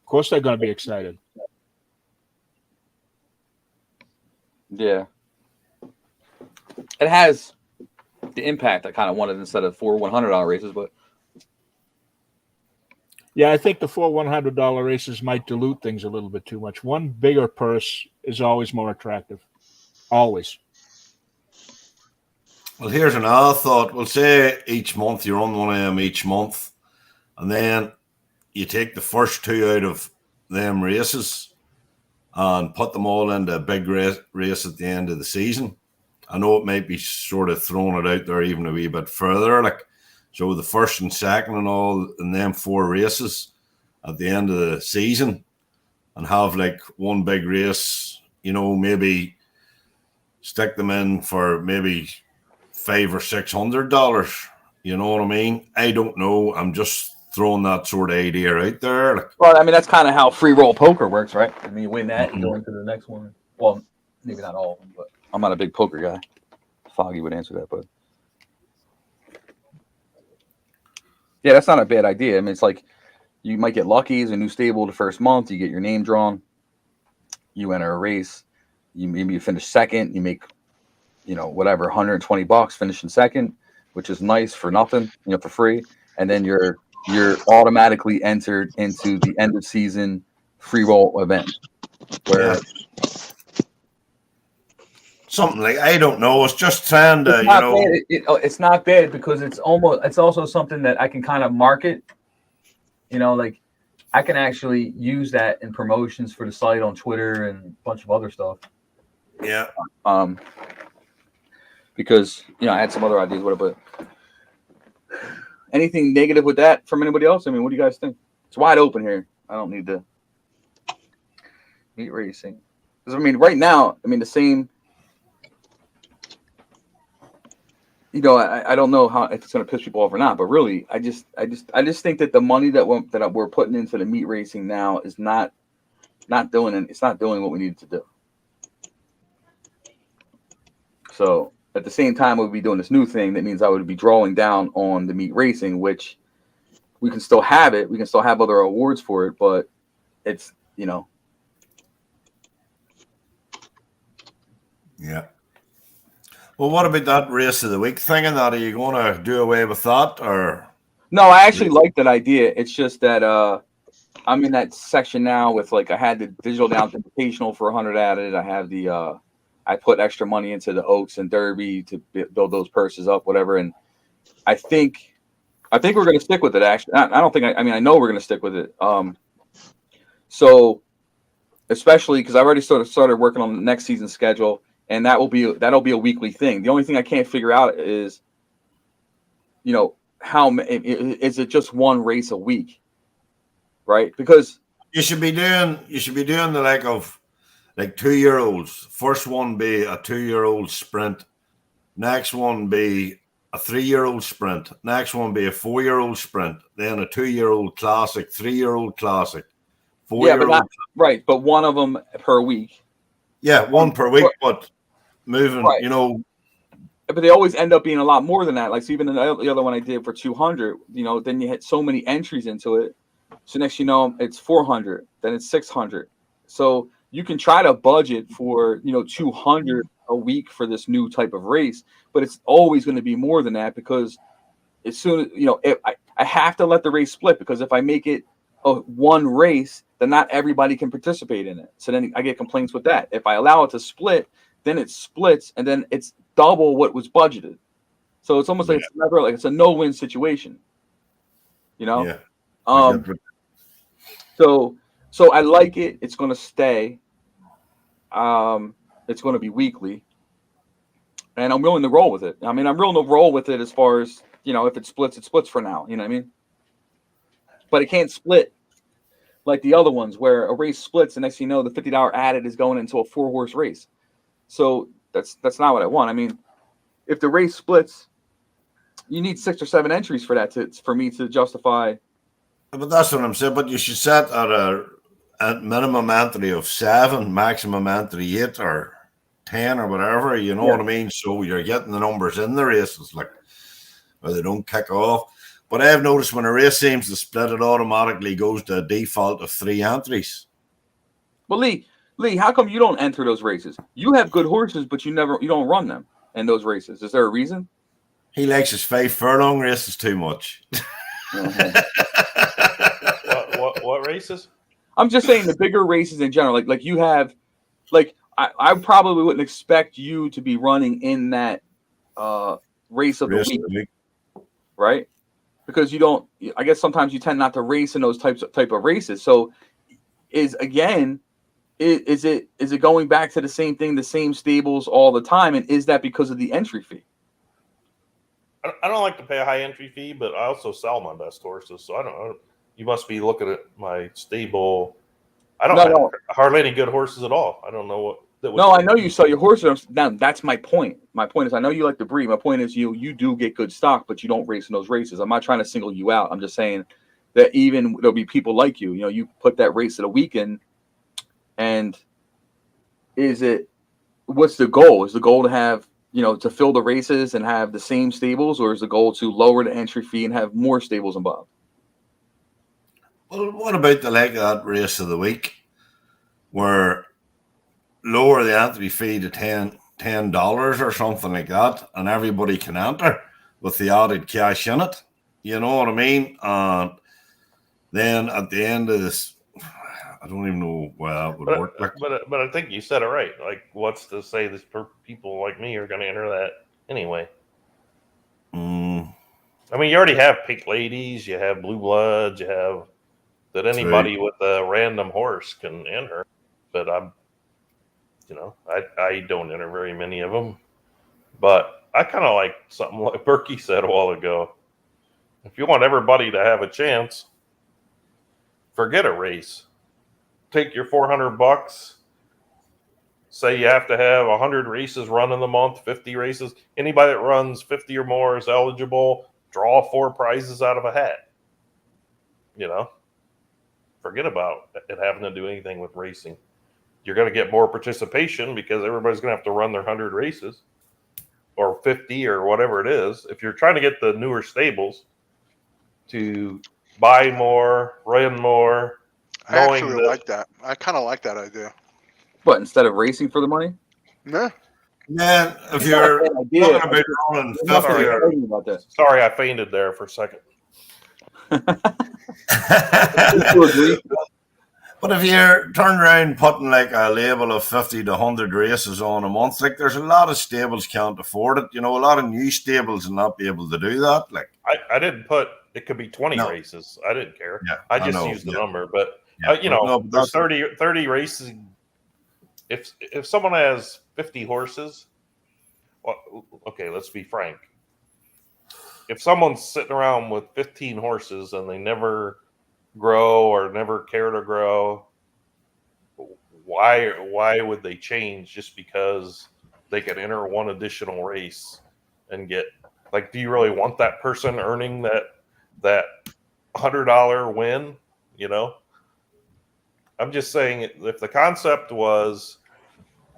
D: Of course they're going to be excited.
B: Yeah. It has the impact I kind of wanted instead of 4 $100 races, but
D: yeah, I think the 4 $100 races might dilute things a little bit too much. One bigger purse is always more attractive. Always.
E: Well, here's another thought. We'll say each month you run one of them each month, and then you take the first 2 out of them races and put them all into a big race at the end of the season. I know it might be sort of throwing it out there even a wee bit further, so the first and second and all in them 4 races at the end of the season, and have one big race, maybe stick them in for maybe $500 or $600. You know what I mean? I don't know. I'm just throwing that sort of idea out there.
B: Well, I mean, that's kind of how free roll poker works, right? I mean, you win that and go into the next one. Well, maybe not all of them, but I'm not a big poker guy. Foggy would answer that, but yeah, that's not a bad idea. I mean, it's like you might get lucky as a new stable the first month. You get your name drawn. You enter a race. You finish second. You make, whatever, $120 finishing second, which is nice for nothing, for free. And then you're automatically entered into the end of season free roll event. Where
E: something I don't know. It's just trying to,
B: it's not bad because it's also something that I can kind of market. I can actually use that in promotions for the site on Twitter and a bunch of other stuff.
E: Yeah.
B: Because I had some other ideas with it, but anything negative with that from anybody else? I mean, what do you guys think? It's wide open here. I don't need to meat racing. Because I mean, right now, I mean the same. I don't know how if it's going to piss people off or not, but really, I just think that the money that we're putting into the meat racing now is not doing it. It's not doing what we need to do. So at the same time, we'll be doing this new thing. That means I would be drawing down on the meat racing, which we can still have it. We can still have other awards for it, but it's
E: Yeah. Well, what about that race of the week thing? And that, are you going to do away with that, or?
B: No, I actually like that idea. It's just that I'm in that section now with I had the digital down invitational for 100 added. I have the I put extra money into the Oaks and Derby to build those purses up, whatever. And I think we're going to stick with it. Actually, I don't think. I mean, I know we're going to stick with it. So especially because I've already started working on the next season schedule. And that'll be a weekly thing. The only thing I can't figure out is, how is it just one race a week, right? Because
E: you should be doing the like 2-year-olds. First one be a 2-year-old sprint. Next one be a 3-year-old sprint. Next one be a 4-year-old sprint. Then a 2-year-old classic, 3-year-old classic, 4-year-old.
B: Right, but one of them per week.
E: Yeah, one per week, but moving,
B: right. But they always end up being a lot more than that. Like, so even the other one I did for 200, then you had so many entries into it. So next, it's 400, then it's 600. So you can try to budget for, 200 a week for this new type of race, but it's always going to be more than that because as soon as, I have to let the race split, because if I make it one race, then not everybody can participate in it. So then I get complaints with that. If I allow it to split, then it splits, and then it's double what was budgeted. So it's almost like it's a no-win situation.
E: Yeah.
B: So I like it. It's going to stay. It's going to be weekly, and I'm willing to roll with it. I mean, I'm willing to roll with it as far as if it splits for now. You know what I mean? But it can't split like the other ones where a race splits, and next thing you know, the $50 added is going into a 4-horse race. So that's not what I want. I mean, if the race splits, you need 6 or 7 entries for that for me to justify.
E: But that's what I'm saying. But you should set at a minimum entry of 7, maximum entry 8 or 10 or whatever. You know what I mean? So you're getting the numbers in the races, where they don't kick off. But I've noticed when a race seems to split, it automatically goes to a default of 3 entries.
B: Well, Lee, how come you don't enter those races? You have good horses, but you don't run them in those races. Is there a reason?
E: He likes his 5 furlong races too much.
C: What races?
B: I'm just saying the bigger races in general. Like you have, I probably wouldn't expect you to be running in that race of the week, right? Because you don't. I guess sometimes you tend not to race in those type of races. So is it going back to the same thing, the same stables all the time, and is that because of the entry fee?
C: I don't like to pay a high entry fee, but I also sell my best horses, so I don't. You must be looking at my stable. I don't have hardly any good horses at all. I don't know what.
B: No, I know you sell your horses. Now that's my point. My point is, I know you like to breed. My point is, you do get good stock, but you don't race in those races. I'm not trying to single you out. I'm just saying that even there'll be people like you. You put that race at a weekend, and what's the goal? Is the goal to have to fill the races and have the same stables, or is the goal to lower the entry fee and have more stables involved?
E: Well, what about that race of the week where lower the entry fee to $10 or something like that, and everybody can enter with the added cash in it? You know what I mean? And then at the end of this, I don't even know why that would work.
C: But I think you said it right. Like, what's to say this people like me are going to enter that anyway? I mean, you already have Pink Ladies, you have Blue Bloods, you have that anybody with a random horse can enter. But I don't enter very many of them. But I kind of like something like Berkey said a while ago. If you want everybody to have a chance, forget a race. Take your $400. Say you have to have 100 races run in the month, 50 races. Anybody that runs 50 or more is eligible. Draw 4 prizes out of a hat. Forget about it having to do anything with racing. You're going to get more participation because everybody's going to have to run their 100 races or 50 or whatever it is. If you're trying to get the newer stables to buy more, run more,
A: I
C: knowing
A: actually
C: that
A: like that. I kind of like that idea.
B: But instead of racing for the money,
A: Yeah.
E: Yeah, if
B: it's not a
E: you're
B: bad idea.
E: talking about running
B: I'm not
E: 50 or
B: arguing about that.
C: sorry, I fainted there for a second.
B: You agree?
E: But if you're turning around putting like a label of 50 to 100 races on a month, like there's a lot of stables can't afford it. A lot of new stables will not be able to do that. Like,
C: I didn't put it could be 20
E: No.
C: races. I didn't care.
E: yeah,
C: I just
E: know,
C: used the
E: yeah,
C: number. But
E: yeah. No, but
C: there's
E: that's-
C: 30 races. If someone has 50 horses, well, okay, let's be frank. If someone's sitting around with 15 horses and they never grow or never care to grow, why would they change just because they could enter one additional race and get, like, do you really want that person earning that $100 win? I'm just saying, if the concept was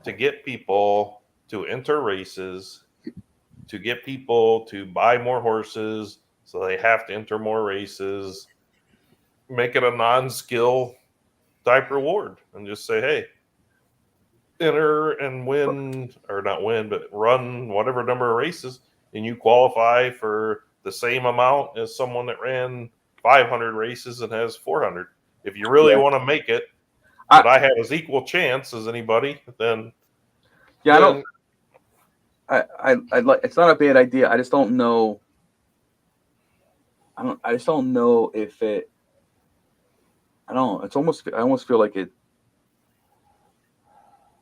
C: to get people to enter races, to get people to buy more horses so they have to enter more races, make it a non-skill type reward and just say, hey, enter and win, or not win, but run whatever number of races, and you qualify for the same amount as someone that ran 500 races and has 400. If you really want to make it, but I have as equal chance as anybody, then
B: I don't. I like. It's not a bad idea. I just don't know. I just don't know if it. I don't. It's almost. I almost feel like it.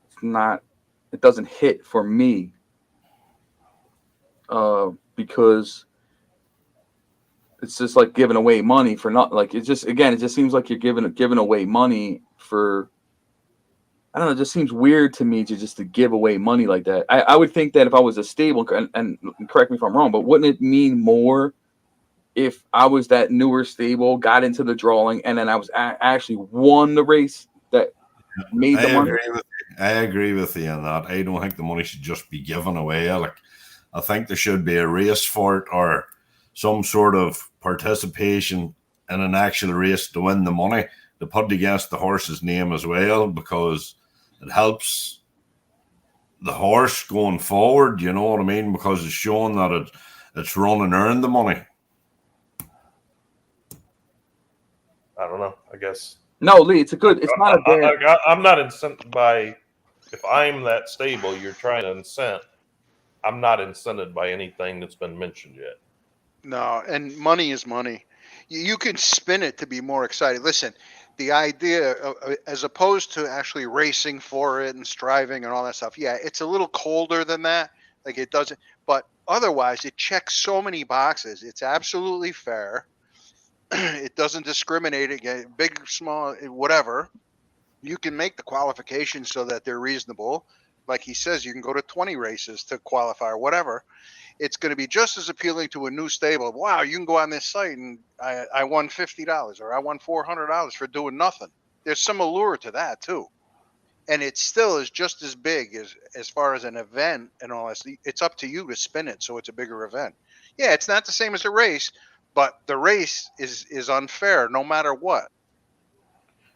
B: It's not. It doesn't hit for me. Because it's just like giving away money for not, like, it just seems like you're giving away money for, I don't know, it just seems weird to me to give away money like that. I would think that if I was a stable, and correct me if I'm wrong, but wouldn't it mean more if I was that newer stable, got into the drawing, and then I was actually won the race that made the money?
E: I agree with you on that. I don't think the money should just be given away. Like, I think there should be a race for it, or some sort of participation in an actual race to win the money, to put against the horse's name as well, because it helps the horse going forward. You know what I mean? Because it's showing that it's run and earned the money.
C: I don't know. I guess
B: No, Lee, it's not a bad.
C: I'm not incented by, if I'm that stable you're trying to incent, I'm not incented by anything that's been mentioned yet.
A: No, and money is money. You can spin it to be more exciting. Listen, the idea, as opposed to actually racing for it and striving and all that stuff, yeah, it's a little colder than that. Like, it doesn't, but otherwise, it checks so many boxes. It's absolutely fair. It doesn't discriminate against big, small, whatever. You can make the qualifications so that they're reasonable. Like he says, you can go to 20 races to qualify or whatever. It's going to be just as appealing to a new stable. Wow, you can go on this site and I won $50 or I won $400 for doing nothing. There's some allure to that too. And it still is just as big as far as an event and all that. It's up to you to spin it so it's a bigger event. Yeah, it's not the same as a race, but the race is unfair no matter what.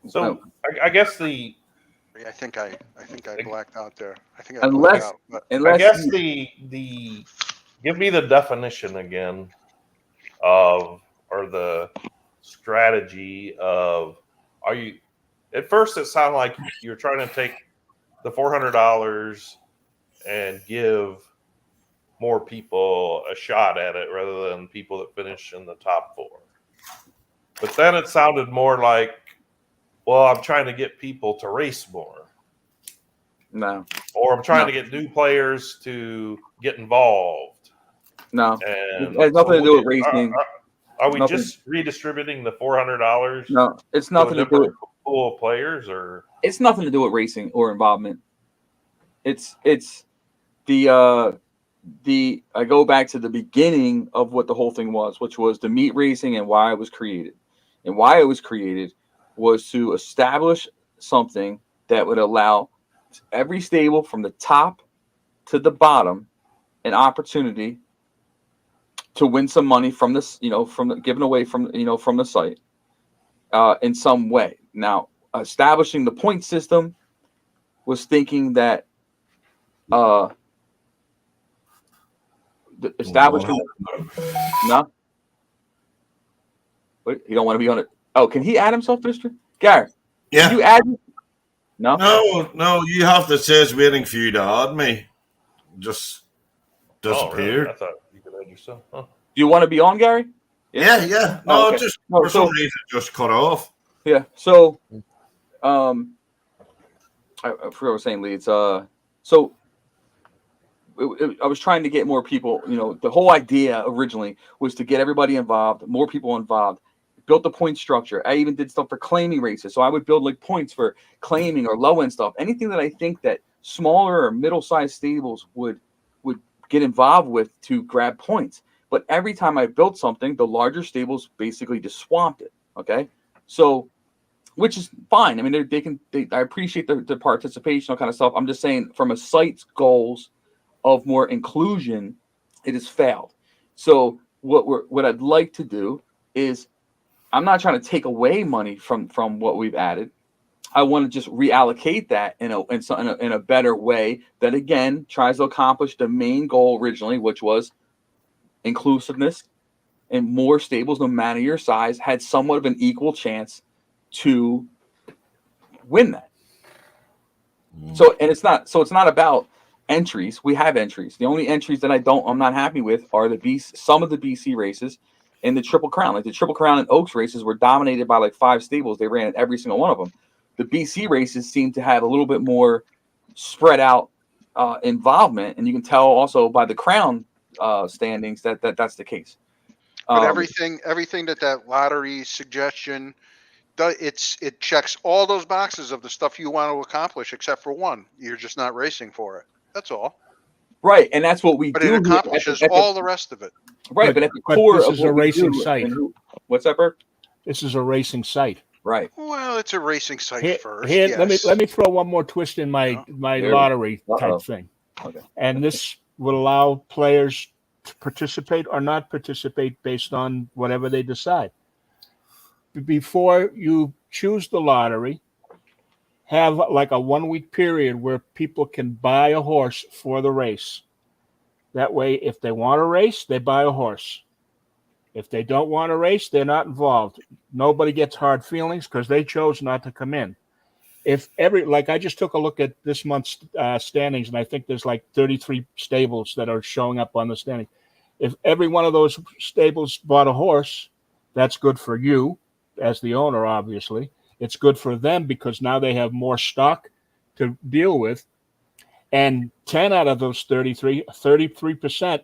C: So I guess
A: I think I blacked out there. I think I
B: Unless-
A: blacked out. But
C: I guess the give me the definition again of, or the strategy of, are you, at first it sounded like you're trying to take the $400 and give more people a shot at it rather than people that finish in the top 4. But then it sounded more like, well, I'm trying to get people to race more,
B: No,
C: or I'm trying
B: No.
C: to get new players to get involved.
B: no,
C: And
B: it has nothing to do with
C: are,
B: racing.
C: are we
B: Nothing.
C: just redistributing the $400
B: No, it's
C: to a
B: nothing to do with.
C: different pool of players, or
B: It's nothing to do with racing or involvement. It's the I go back to the beginning of what the whole thing was, which was the meat racing and why it was created. And why it was created was to establish something that would allow every stable from the top to the bottom an opportunity to win some money from this, from the, given away from, from the site in some way. Now, establishing the point system was thinking that establishing no. Wait, he don't want to be on it. Oh, can he add himself, Mister Gary?
E: Yeah.
B: Can you add? No.
E: No, you have to say it's waiting for you to add me. Just
C: really?
E: disappeared.
C: I thought you could add yourself. Huh?
B: Do you want to be on, Gary?
E: Yeah. No,
B: Oh, okay.
E: just
B: No,
E: for some reason just cut off.
B: Yeah. So, I forgot what I was saying, Lee. It's so I was trying to get more people. The whole idea originally was to get everybody involved, more people involved. Built the point structure. I even did stuff for claiming races. So I would build like points for claiming or low end stuff. Anything that I think that smaller or middle sized stables would get involved with to grab points. But every time I built something, the larger stables basically just swamped it. Okay, so which is fine. I mean, I appreciate the participation, all kind of stuff. I'm just saying, from a site's goals of more inclusion, it has failed. So what I'd like to do is, I'm not trying to take away money from what we've added. I want to just reallocate that in a better way that again tries to accomplish the main goal originally, which was inclusiveness, and more stables, no matter your size, had somewhat of an equal chance to win that. So it's not about entries. We have entries. The only entries that I'm not happy with are some of the BC races and the Triple Crown. Like the Triple Crown and Oaks races were dominated by like 5 stables. They ran every single one of them. The BC races seem to have a little bit more spread out involvement, and you can tell also by the Crown standings that's the case.
A: But everything that lottery suggestion, it checks all those boxes of the stuff you want to accomplish, except for one. You're just not racing for it. That's all.
B: Right, and that's what we
A: But
B: do.
A: it accomplishes all the rest of it.
B: Right, but at the core
D: this
B: of
D: is
B: what
D: a
B: we
D: racing
B: do,
D: site.
B: What's that, Bert?
D: This is a racing site.
B: Right.
A: Well, it's a racing site
D: Here,
A: first.
D: yes. let me throw one more twist in my lottery
B: Uh-oh.
D: type thing.
B: Okay.
D: And this would allow players to participate or not participate based on whatever they decide. Before you choose the lottery, have like a 1 week period where people can buy a horse for the race. That way, if they want to race, they buy a horse. If they don't want to race, they're not involved. Nobody gets hard feelings because they chose not to come in. I just took a look at this month's standings, and I think there's like 33 stables that are showing up on the standing. If every one of those stables bought a horse, that's good for you as the owner, obviously. It's good for them because now they have more stock to deal with. And 10 out of those 33%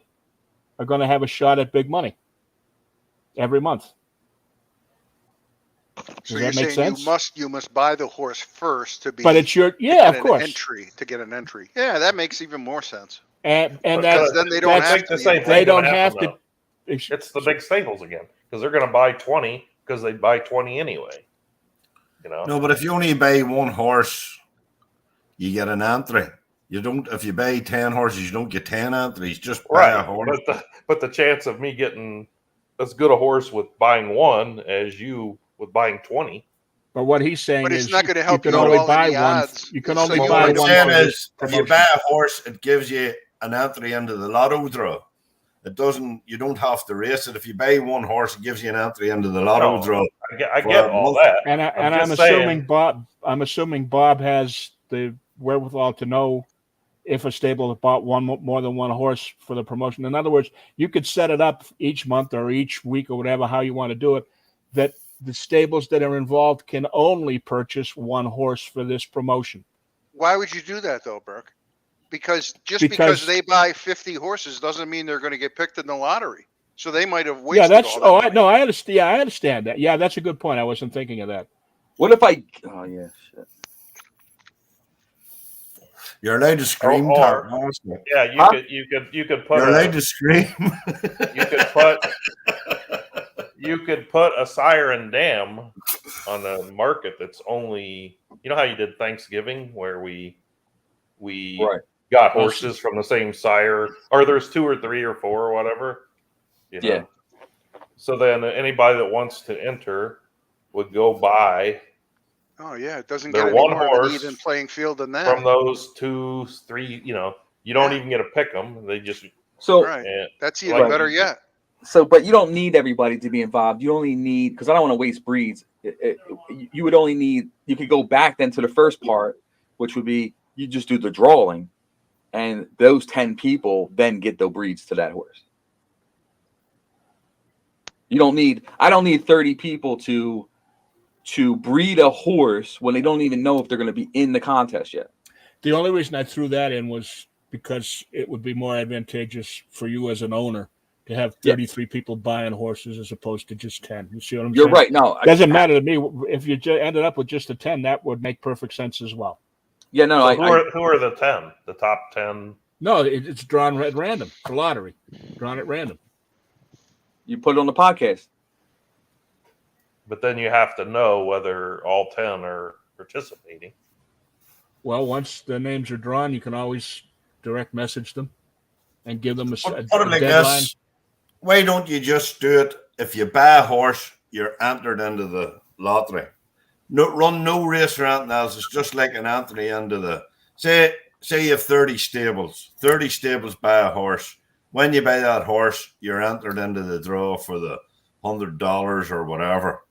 D: are going to have a shot at big money every month.
A: So you're saying you must buy the horse first to be.
D: But it's of course.
A: To get an entry. Yeah, that makes even more sense.
D: And
A: because then they don't have
C: the same thing.
D: They don't have to.
C: It's the big stables again because they're going to buy 20 because they buy 20 anyway.
E: No, but if you only buy one horse, you get an entry. You don't. If you buy 10 horses, you don't get 10 entries. Just buy a horse.
C: But the chance of me getting as good a horse with buying one as you with buying 20.
D: But what he's saying
A: but
D: is,
A: it's not going to help
D: you can only buy one. You can only buy one.
E: If you buy a horse, it gives you an entry into the lotto draw. It doesn't. You don't have to race it. If you buy one horse, it gives you an entry into the lotto draw.
C: I get all that.
D: And I'm assuming Bob has the wherewithal to know if a stable bought more than one horse for the promotion. In other words, you could set it up each month or each week or whatever, how you want to do it, that the stables that are involved can only purchase one horse for this promotion.
A: Why would you do that though, Burke? Because because
D: Because
A: they buy 50 horses doesn't mean they're going to get picked in the lottery. So they might have
D: yeah,
A: wasted
D: that's
A: all that money.
D: I understand. Yeah, I understand that. Yeah, that's a good point. I wasn't thinking of that.
B: What if I? Oh yeah, shit.
E: You're allowed to scream,
C: Or-
E: Tom.
C: Yeah,
B: Huh?
C: you could put
E: You're allowed to scream.
C: you could put a siren dam on a market that's only, you know how you did Thanksgiving where we
B: Right.
C: got horses from the same sire, or there's 2 or 3 or 4 or whatever, you know?
B: Yeah.
C: So then anybody that wants to enter would go buy
A: Oh yeah, it doesn't
C: They're
A: get any
C: one
A: more of an
C: horse
A: even playing field than that.
C: from those 2, 3. You know, you don't
A: Yeah.
C: even get to pick them; they just
B: So
A: Right.
C: eh,
A: That's even
C: Like-
A: better yet.
B: So, but you don't need everybody to be involved. You only need, because I don't want to waste breeds. You would only need, you could go back then to the first part, which would be you just do the drawing, and those 10 people then get the breeds to that horse. You don't need, I don't need 30 people to breed a horse when they don't even know if they're going to be in the contest yet.
D: The only reason I threw that in was because it would be more advantageous for you as an owner to have 33 people buying horses as opposed to just 10. You see what I'm
B: You're
D: saying?
B: right. No,
D: Doesn't matter to me. If you ended up with just a 10, that would make perfect sense as well.
B: Yeah, no,
C: so who are the 10? The top 10?
D: No, it's drawn at random for lottery. Drawn at random.
B: you put it on the podcast.
C: But then you have to know whether all 10 are participating.
D: Well, once the names are drawn, you can always direct message them and give them a
E: Put it like
D: deadline.
E: this. Why don't you just do it? If you buy a horse, you're entered into the lottery. No, run no race or anything else. It's just like an entry into the say you have 30 stables. 30 stables buy a horse. When you buy that horse, you're entered into the draw for the $100 or whatever,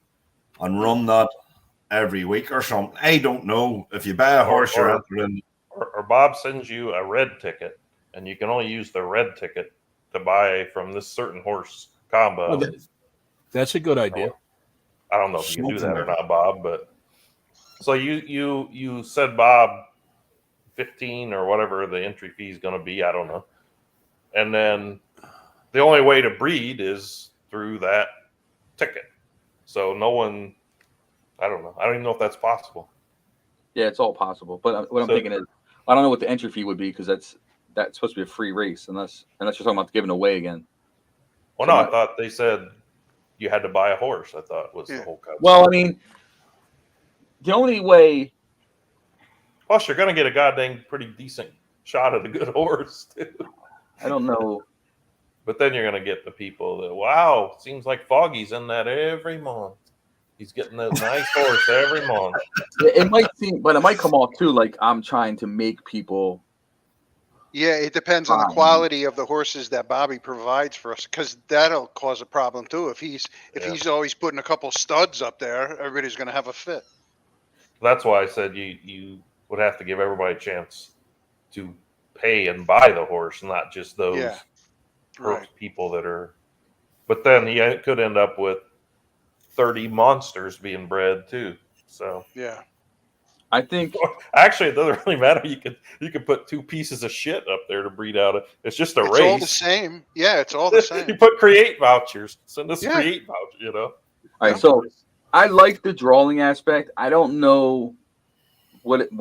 E: and run that every week or something. I don't know. If you buy a horse, you're entered in.
C: Or Bob sends you a red ticket, and you can only use the red ticket to buy from this certain horse combo.
D: Oh, that's a good idea.
C: I don't know if you can do that or not, Bob, but so you said, Bob, 15 or whatever the entry fee is going to be. I don't know. And then the only way to breed is through that ticket. So no one, I don't know. I don't even know if that's possible.
B: Yeah, it's all possible. But what I'm thinking is, I don't know what the entry fee would be because that's supposed to be a free race, unless you're talking about giving away again.
C: Well, no, I thought they said you had to buy a horse. I thought was the whole concept.
B: Well, I mean, the only way.
C: Plus, you're going to get a goddamn pretty decent shot at a good horse, too.
B: I don't know.
C: But then you're going to get the people that, wow, seems like Foggy's in that every month. He's getting a nice horse every month.
B: It might seem, but it might come off too like I'm trying to make people.
A: Yeah, it depends on the quality of the horses that Bobby provides for us, because that'll cause a problem too. If he's always putting a couple studs up there, everybody's going to have a fit.
C: That's why I said you would have to give everybody a chance to pay and buy the horse, not just those people that are. But then you could end up with 30 monsters being bred too. So
A: yeah,
B: I think
C: actually it doesn't really matter. You could put 2 pieces of shit up there to breed out of. It's just a race.
A: It's all the same. Yeah, it's all the same.
C: You put create vouchers. Send us
A: Yeah.
C: create vouchers. You know.
B: All right, so I like the drawing aspect. I don't know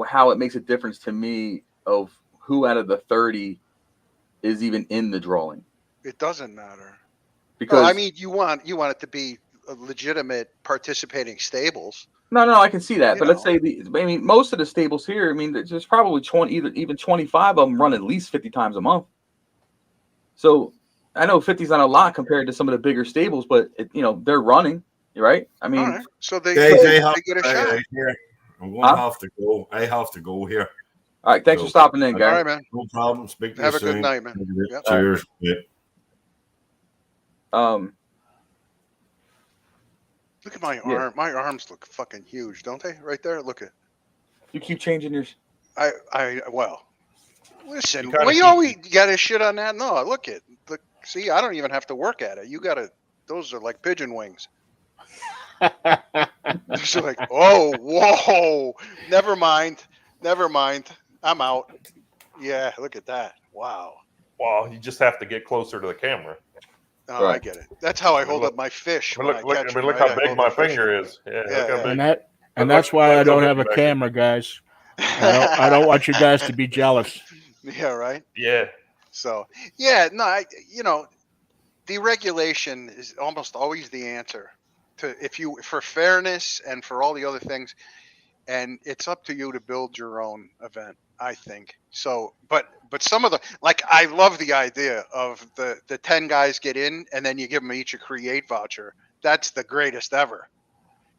B: how it makes a difference to me of who out of the 30 is even in the drawing.
A: It doesn't matter.
B: Because
A: Well, I mean, you want it to be a legitimate participating stables.
B: No, I can see that.
A: You
B: But let's say most of the stables here, I mean, there's probably 25 of them run at least 50 times a month. So I know 50 is not a lot compared to some of the bigger stables, but they're running, right? I mean,
A: All right. So they
E: Guys,
A: get a shot.
E: I'm going to have to go. I have to go here.
B: All right, thanks for stopping in,
A: All
B: guys.
A: right, man.
E: No problem. Speak to
A: Have
E: you
A: a good
E: soon.
A: night, man. Yep.
E: Cheers. Yeah.
A: Look at my arm. My arms look fucking huge, don't they? Right there. Look at.
B: You keep changing yours.
A: Listen.
C: You gotta
A: Well, you
C: keep-
A: always got a shit on that. No, look at. See, I don't even have to work at it. You got to. Those are like pigeon wings. She's like, oh, whoa, never mind. I'm out. Yeah, look at that. Wow.
C: Well, you just have to get closer to the camera.
A: Oh, I
B: Right.
A: get it. That's how I
C: I mean,
A: hold
C: look-
A: up my fish
C: I mean,
A: when
C: look,
A: I
C: look,
A: catch
C: I mean,
A: them.
C: look
A: Right?
C: how
A: I
C: big
A: hold
C: my
A: the fish.
C: finger is. Yeah, look
A: Yeah,
C: how
A: yeah.
C: big.
D: And
C: Look-
D: that's why
C: look
D: I
C: at the
D: don't
C: hook
D: have a
C: back there.
D: camera, guys. I don't want you guys to be jealous.
A: Yeah, right.
C: Yeah,
A: So, yeah, no, deregulation is almost always the answer to for fairness and for all the other things. And it's up to you to build your own event, I think. So, but some of the, like, I love the idea of the 10 guys get in and then you give them each a create voucher. That's the greatest ever,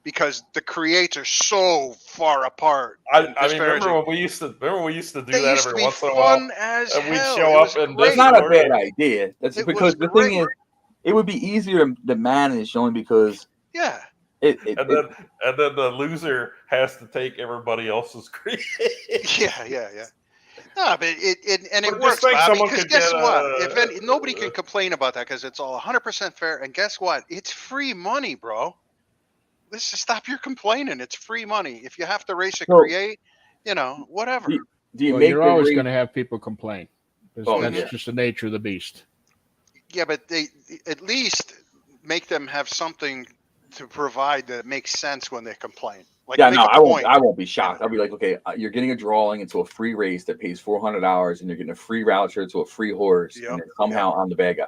A: because the creates are so far apart.
C: I mean,
A: disparaging.
C: remember when we used to do
A: They
C: that
A: used to
C: every
A: be
C: once in a
A: fun
C: while,
A: as
C: and we'd
A: hell.
C: show
A: It was
C: up in
B: That's
A: great.
B: not a
C: Discord.
B: bad idea. That's
A: It
B: because
A: was
B: the thing
A: great.
B: is, it would be easier to manage only because
A: Yeah.
B: it
C: and then the loser has to take everybody else's create.
A: Yeah. No, but it
C: But
A: works,
C: just think
A: Bobby.
C: someone
A: Because
C: could
A: guess
C: get
A: what? Nobody can complain about that because it's all 100% fair. And guess what? It's free money, bro. Let's just stop your complaining. It's free money. If you have to race a
B: So-
A: create, whatever.
B: do you
D: Well,
B: make
D: you're
B: the
D: always
B: race-
D: going to have people complain.
B: Oh,
D: That's
B: yeah.
D: just the nature of the beast.
A: Yeah, but they at least make them have something to provide that makes sense when they complain. Like,
B: Yeah,
A: make
B: no,
A: a
B: I won't.
A: point.
B: I won't be shocked. I'll be like, okay, you're getting a drawing into a free race that pays $400, and you're getting a free voucher to a free horse,
A: Yep,
B: and then somehow I'm the bad guy.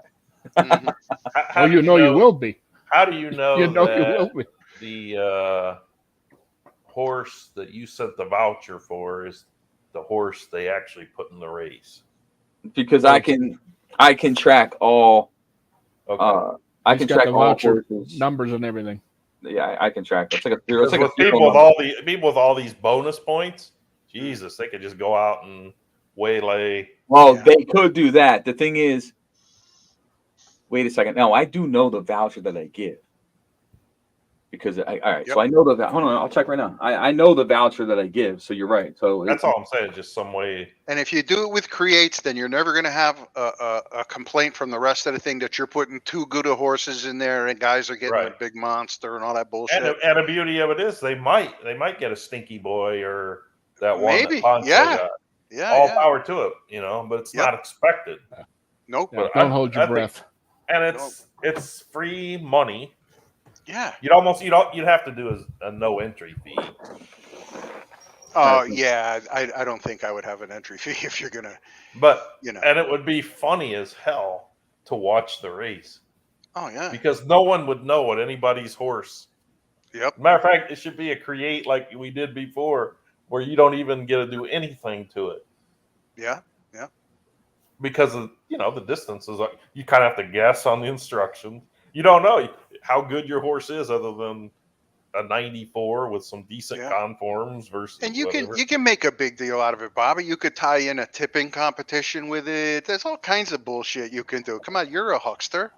A: Mhm.
C: How
D: Well,
C: do
D: you will be.
C: How do you know,
D: You know
C: that
D: you will be.
C: the horse that you sent the voucher for is the horse they actually put in the race?
B: Because I can track all.
C: Okay.
B: I
D: He's
B: can
D: got
B: track
D: the
B: all
D: voucher
B: horses.
D: numbers and everything.
B: Yeah, I can track. It's like a it's
C: Because
B: like a
C: with people
B: serial
C: with
B: number.
C: people with all these bonus points, Jesus, they could just go out and waylay.
B: Well,
A: Yeah.
B: they could do that. The thing is, wait a second. No, I do know the voucher that I give. Because all right,
A: Yep.
B: so I know hold on, I'll check right now. I know the voucher that I give, so you're right. So
C: That's all I'm saying. Just some way.
A: And if you do it with creates, then you're never going to have a complaint from the rest of the thing that you're putting too good of horses in there and guys are getting a
C: Right.
A: big monster and all that bullshit.
C: And the beauty of it is they might get a stinky boy or that one
A: Maybe.
C: that Poncho
A: Yeah.
C: got.
A: Yeah.
C: All
A: yeah.
C: power to it, but it's
A: Yep.
C: not expected.
A: Nope.
D: Yeah,
C: But
D: don't
C: I-
D: hold your
C: I think-
D: breath.
C: And it's free money.
A: Yeah.
C: You'd have to do a no entry fee.
A: Oh, yeah. I don't think I would have an entry fee if you're going to,
C: But
A: you know.
C: and it would be funny as hell to watch the race
A: Oh, yeah.
C: because no one would know what anybody's horse.
A: Yep.
C: Matter of fact, it should be a create like we did before, where you don't even get to do anything to it
A: Yeah.
C: because of the distances. You kind of have to guess on the instructions. You don't know how good your horse is other than a 94 with some decent
A: Yeah.
C: conforms versus.
A: And you
C: whatever.
A: can make a big deal out of it, Bobby. You could tie in a tipping competition with it. There's all kinds of bullshit you can do. Come on, you're a huckster.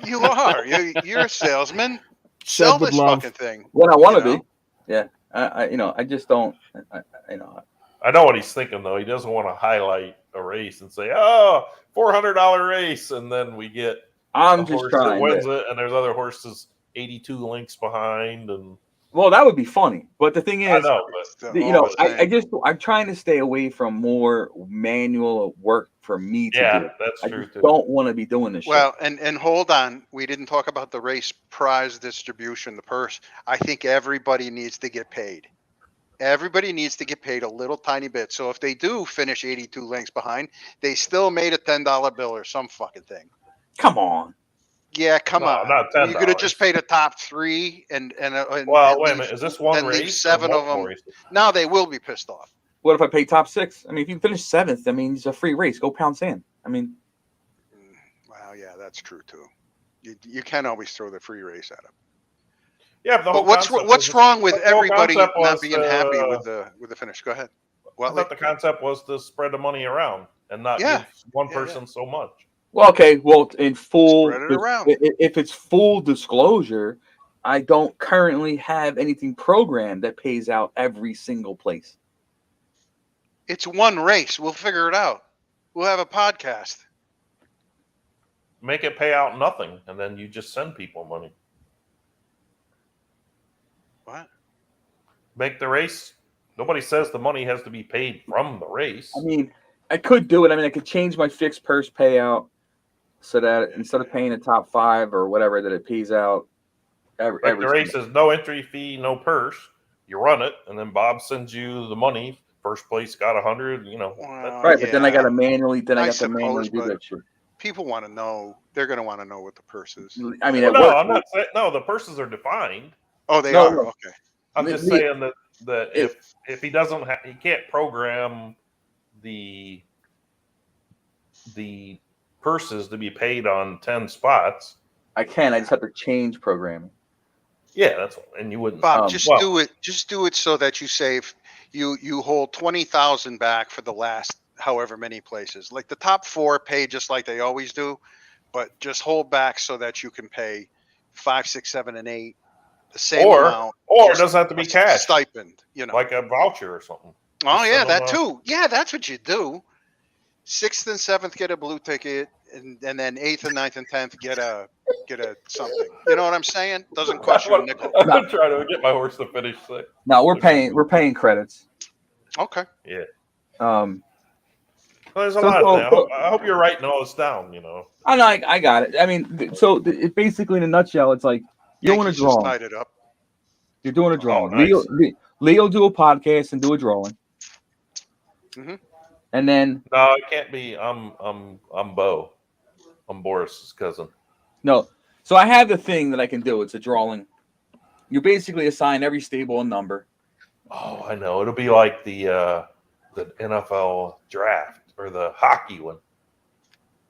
A: You are. You're a salesman.
D: Said
A: Sell
D: with
A: this
D: love.
A: fucking thing.
B: When I want to
A: You know?
B: be. Yeah. I just don't.
C: I know what he's thinking though. He doesn't want to highlight a race and say, "Oh, $400 race," and then we get
B: I'm
C: a
B: just
C: horse that
B: trying.
C: wins it, and there's other horses 82 links behind, and
B: Well, that would be funny. But the thing
C: I
B: is,
C: know, but
A: It's the
B: you
A: whole
B: know,
A: thing.
B: I'm trying to stay away from more manual work for me to
C: yeah,
B: do.
C: that's
B: I
C: true
B: just
C: too.
B: don't want to be doing this shit.
A: Well, and hold on. We didn't talk about the race prize distribution, the purse. I think everybody needs to get paid. Everybody needs to get paid a little tiny bit. So if they do finish 82 lengths behind, they still made a $10 bill or some fucking thing.
B: Come on.
A: Yeah, come
C: No,
A: on.
C: not
A: You could have
C: $10.
A: just paid a top three and
C: Well,
A: and
C: wait a
A: leave-
C: minute. Is this one
A: then leave
C: race?
A: seven
C: or
A: of
C: multiple
A: them.
C: races?
A: Now they will be pissed off.
B: What if I pay top 6? I mean, if you finish 7th, I mean, it's a free race. Go pound sand. I mean,
A: Wow, yeah, that's true too. You can't always throw the free race at them.
C: Yeah, but the whole
A: But what's
C: concept
A: what's
C: was-
A: wrong with
C: the whole
A: everybody
C: concept
A: not
C: was,
A: being happy with the finish? Go ahead.
C: I
A: What?
C: thought the concept was to spread the money around and not
A: Yeah.
C: give one
A: Yeah,
C: person so much.
B: well, okay. Well, in full,
A: Spread it around.
B: if it's full disclosure, I don't currently have anything programmed that pays out every single place.
A: It's one race. We'll figure it out. We'll have a podcast.
C: make it pay out nothing, and then you just send people money.
A: What?
C: Make the race. Nobody says the money has to be paid from the race.
B: I mean, I could do it. I mean, I could change my fixed purse payout so that instead of paying the top 5 or whatever, that it pays out
C: Like
B: every
C: the race is no entry fee, no purse. You run it, and then Bob sends you the money. First place got 100. You know,
A: Well,
B: right. But then I
A: yeah,
B: got to manually. Then I got to
A: suppose,
B: manually do
A: but
B: that shit.
A: people want to know. They're going to want to know what the purse is.
B: I mean,
C: well,
B: at
C: no,
B: work,
C: I'm not saying no. The purses are defined.
A: Oh, they
B: No,
A: are.
B: no.
A: Okay.
C: I'm just saying that if he doesn't, he can't program the purses to be paid on 10 spots.
B: I can. I just have to change programming.
C: Yeah, that's and you wouldn't.
A: Bob, just do it. Just do it so that you save. You hold 20,000 back for the last however many places. Like the top 4 pay just like they always do, but just hold back so that you can pay 5, 6, 7, and 8 the same amount.
C: Or it doesn't have to be cash.
A: Stipend, you know,
C: like a voucher or something.
A: Oh yeah, that too. Yeah, that's what you do. 6th and 7th get a blue ticket, and then 8th and 9th and 10th get a something. You know what I'm saying? Doesn't cost you a nickel.
C: I'm gonna try to get my horse to finish 6th.
B: No, we're paying credits.
A: Okay.
C: Yeah.
B: Well,
C: there's a lot of things. I hope you're writing all this down. You know.
B: I know. I got it. I mean, so it basically, in a nutshell, it's like you're doing a drawing.
A: Just tied it up.
B: You're doing a drawing.
C: Oh, nice.
B: Leo do a podcast and do a drawing.
A: Mm-hmm.
B: And then
C: no, it can't be. I'm Bo. I'm Boris's cousin.
B: No, so I have the thing that I can do. It's a drawing. You basically assign every stable a number.
C: Oh, I know. It'll be like the NFL draft or the hockey one.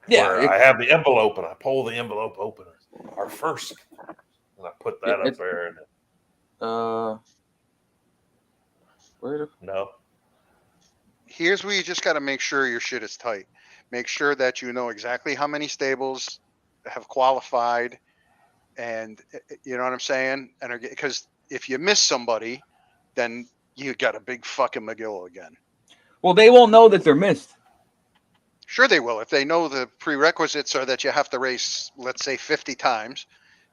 B: Yeah,
C: I have the envelope and I pull the envelope open. Our first, and I put that up there. And no.
A: Here's where you just got to make sure your shit is tight. Make sure that you know exactly how many stables have qualified, and you know what I'm saying. And because if you miss somebody, then you got a big fucking McGill again.
B: Well, they won't know that they're missed.
A: Sure, they will. If they know the prerequisites are that you have to race, let's say 50 times,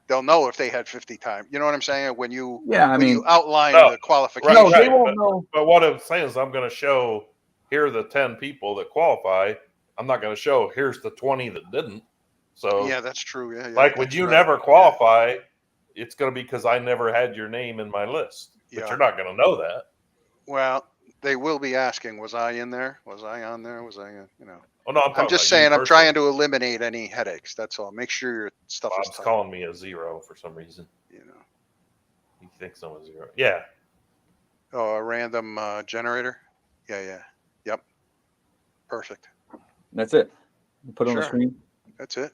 A: they'll know if they had 50 times. You know what I'm saying? When you you outline the qualification.
B: No, they won't know.
C: But what I'm saying is, I'm going to show here are the 10 people that qualify. I'm not going to show here's the 20 that didn't. So
A: yeah, that's true. Yeah,
C: like when you never qualify, it's going to be because I never had your name in my list. But you're not going to know that.
A: Well, they will be asking, was I in there? Was I on there? Was I, you know?
C: Oh, no,
A: I'm just saying, I'm trying to eliminate any headaches. That's all. Make sure your stuff is tight.
C: Calling me a 0 for some reason.
A: You know.
C: He thinks I'm a 0. Yeah.
A: Oh, a random generator? Yeah. Yep. Perfect.
B: That's it. You put it on the screen.
A: That's it.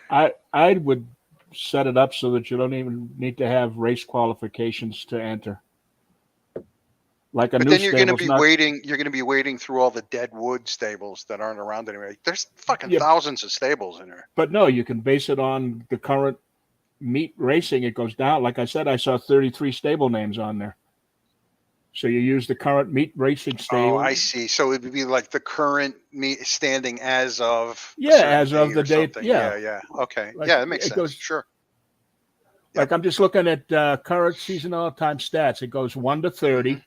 D: I would set it up so that you don't even need to have race qualifications to enter. Like a
A: but
D: new
A: then you're going to be
D: not...
A: waiting. You're going to be waiting through all the dead wood stables that aren't around anymore. There's fucking thousands of stables in there.
D: But no, you can base it on the current meet racing. It goes down. Like I said, I saw 33 stable names on there. So you use the current meet racing stable.
A: Oh, I see. So it would be like the current meet standing as of
D: as of the date.
A: Yeah. Okay.
D: Like,
A: yeah, that makes sense. Sure.
D: Like I'm just looking at current season all-time stats. It goes 1 to 30. Mm-hmm.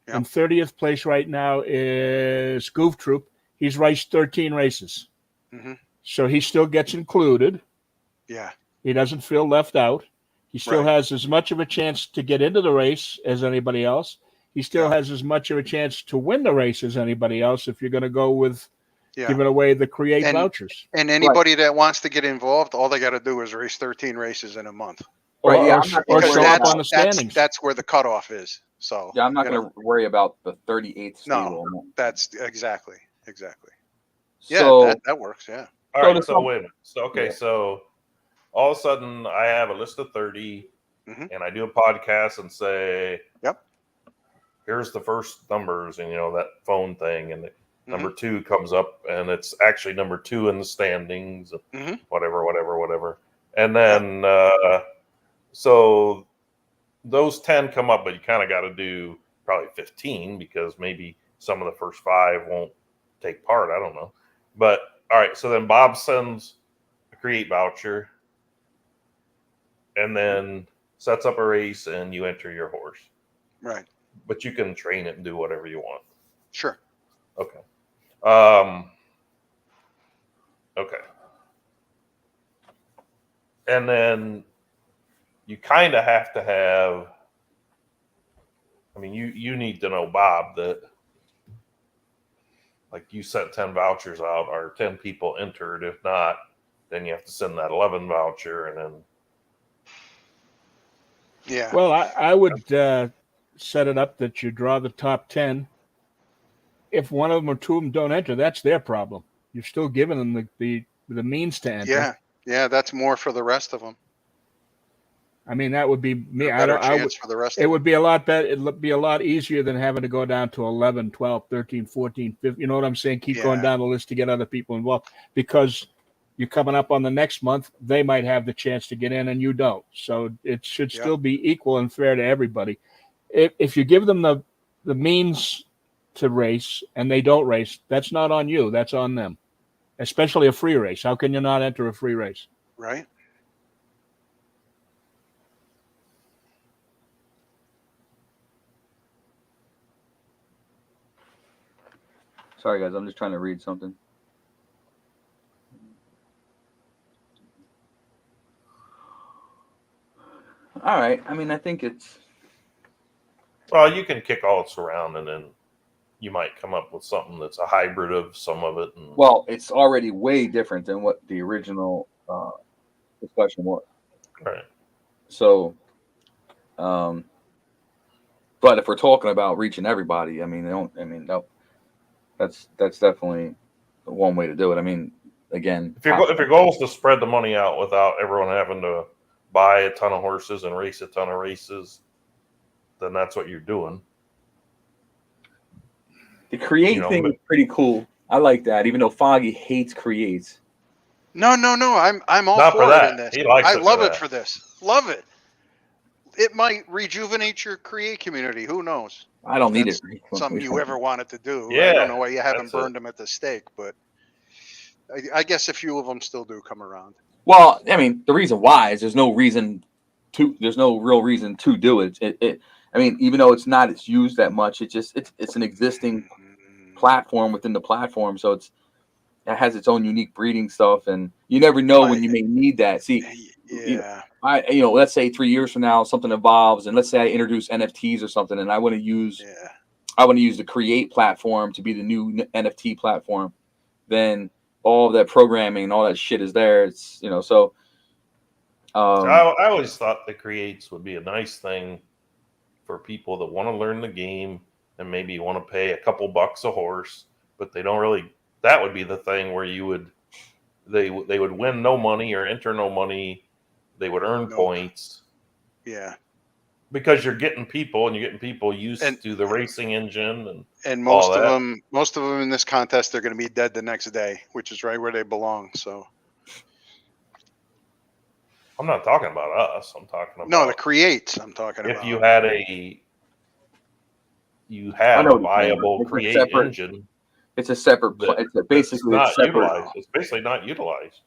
D: Yep. And 30th place right now is Goof Troop. He's raced 13 races.
A: Mm-hmm.
D: So he still gets included.
A: Yeah.
D: He doesn't feel left out. He still has as much of a chance to get into the race as anybody else. He still has as much of a chance to win the race as anybody else if you're going to go with giving away the create vouchers.
A: And anybody that wants to get involved, all they got to do is race 13 races in a month.
B: Or
D: show up on the standings.
A: That's where the cutoff is. So
B: I'm not going to worry about the 38th stable.
A: No, that's exactly. Yeah,
B: so,
A: that works. Yeah.
C: All right. So wait a minute. So so all of a sudden I have a list of 30, and I do a podcast and say,
A: "Yep,
C: here's the first numbers," and that phone thing, and number 2 comes up, and it's actually number 2 in the standings, whatever, and then so. Those 10 come up, but you kind of got to do probably 15 because maybe some of the first 5 won't take part. I don't know. But all right. So then Bob sends a create voucher, and then sets up a race, and you enter your horse.
A: Right.
C: But you can train it and do whatever you want.
A: Sure.
C: Okay. Okay. And then you kind of have to have. I mean, you need to know, Bob, that like you sent 10 vouchers out, or 10 people entered. If not, then you have to send that 11 voucher, and then.
A: Yeah.
D: Well, I would set it up that you draw the top 10. If one of them or two of them don't enter, that's their problem. You're still giving them the means to enter.
A: Yeah. Yeah. That's more for the rest of them.
D: I mean, that would be me.
A: Better chance for the rest
D: It
A: of
D: would
A: them.
D: be a lot better. It'd be a lot easier than having to go down to 11, 12, 13, 14, 15. You know what I'm saying? Keep going down the list to get other people involved, because you're coming up on the next month. They might have the chance to get in and you don't. So it should still be equal and fair to everybody. If you give them the means to race and they don't race, that's not on you. That's on them, especially a free race. How can you not enter a free race?
A: Right.
B: Sorry, guys. I'm just trying to read something. All right. I mean, I think it's.
C: Well, you can kick all this around, and then you might come up with something that's a hybrid of some of it. And,
B: well, it's already way different than what the original discussion was.
C: right.
B: So, but if we're talking about reaching everybody, I mean, no, that's definitely one way to do it. I mean, again,
C: If your goal is to spread the money out without everyone having to buy a ton of horses and race a ton of races, then that's what you're doing.
B: the create thing is pretty cool. I like that, even though Foggy hates creates.
A: No. I'm all
C: Not
A: for
C: that.
A: it in this.
C: He likes
A: I
C: it
A: love
C: for
A: it
C: that.
A: for this. Love it. It might rejuvenate your create community. Who knows?
B: I don't need
A: That's
B: it.
A: Something you ever wanted to do. I
C: Yeah,
A: don't know why you haven't
C: that's
A: burned them at the stake, but I guess a few of them still do come around.
B: Well, I mean, the reason why is there's no real reason to do it. I mean, even though it's used that much, it's an existing platform within the platform, so it has its own unique breeding stuff, and you never know when you may need that. See,
A: Yeah.
B: Let's say 3 years from now something evolves, and let's say I introduce NFTs or something, and I want to use the Create platform to be the new NFT platform. Then all of that programming and all that shit is there. It's so.
C: I always thought the creates would be a nice thing for people that want to learn the game and maybe want to pay a couple bucks a horse, but they don't really. That would be the thing where they would win no money or enter no money. They would earn points.
A: Yeah.
C: Because you're getting people used to the racing engine
A: and most of them in this contest they're going to be dead the next day, which is right where they belong. So
C: I'm not talking about us. I'm talking about
A: the creates. I'm talking about
C: if you had a viable create engine.
B: It's a separate. It's
C: basically not utilized.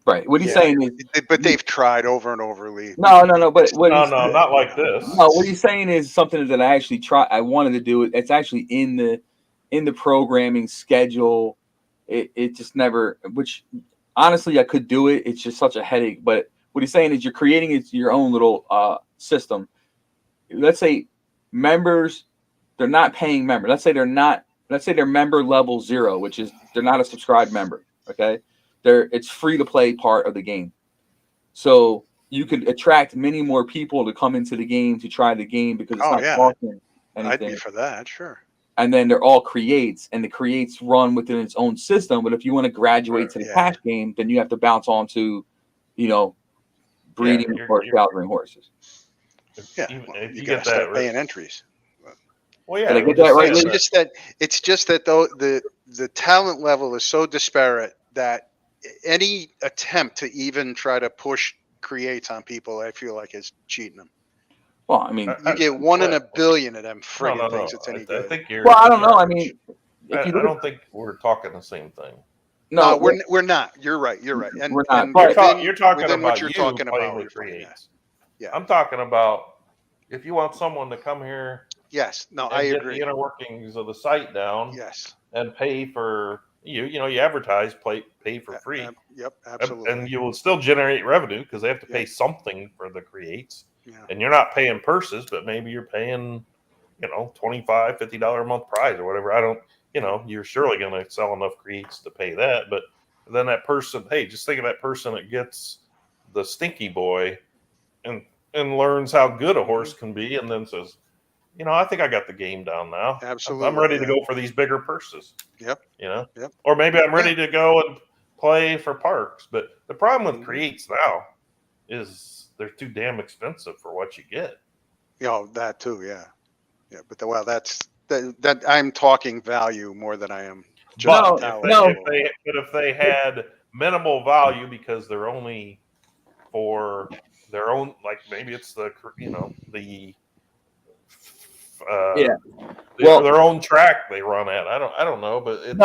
B: Right. What he's saying is,
A: but they've tried over and over, Lee.
B: No. But
C: not like this.
B: No, what he's saying is something that I actually I wanted to do. It's actually in the programming schedule. It just never. Which honestly, I could do it. It's just such a headache. But what he's saying is, you're creating your own little system. Let's say members, they're not paying members. Let's say they're member level 0, which is they're not a subscribed member. Okay. It's free to play part of the game. So you could attract many more people to come into the game to try the game because it's not costing anything.
A: I'd be for that, sure.
B: And then they're all creates, and the creates run within its own system. But if you want to graduate to the cash game, then you have to bounce on to, breeding or gathering horses.
A: If you got to start paying entries.
C: Well, yeah.
B: Did I get that right?
A: It's just that though the talent level is so disparate that any attempt to even try to push creates on people, I feel like is cheating them.
B: Well, I mean,
A: you get 1 in a billion of them friggin' things. It's any good.
C: I think
B: I don't know. I mean,
C: I don't think we're talking the same thing.
A: No, we're not. You're right. You're right. And
B: We're not.
A: and
B: But
C: You're talking
A: within
C: about
A: what you're
C: you
A: talking
C: playing
A: about,
C: with
A: you're fine,
C: creates.
A: Yeah.
C: I'm talking about if you want someone to come here
A: Yes. No, I
C: and get
A: agree.
C: the inner workings of the site down
A: Yes.
C: and pay for you advertise, pay for free.
A: Yep. Absolutely.
C: And you will still generate revenue because they have to pay
A: Yep.
C: something for the creates.
A: Yeah.
C: And you're not paying purses, but maybe you're paying, $25, $50 a month prize or whatever. I don't, you're surely going to sell enough creates to pay that. But then that person, hey, just think of that person that gets the stinky boy and learns how good a horse can be, and then says, I think I got the game down now.
A: Absolutely.
C: I'm ready to go for these bigger purses.
A: Yep. Yep.
C: Or maybe I'm ready to go and play for parks. But the problem with creates now is they're too damn expensive for what you get.
A: That too. Yeah. Yeah. But that I'm talking value more than I am.
C: But
B: No.
C: if they had minimal value because they're only for their own, like maybe it's the their own track they run at. I don't know, but it's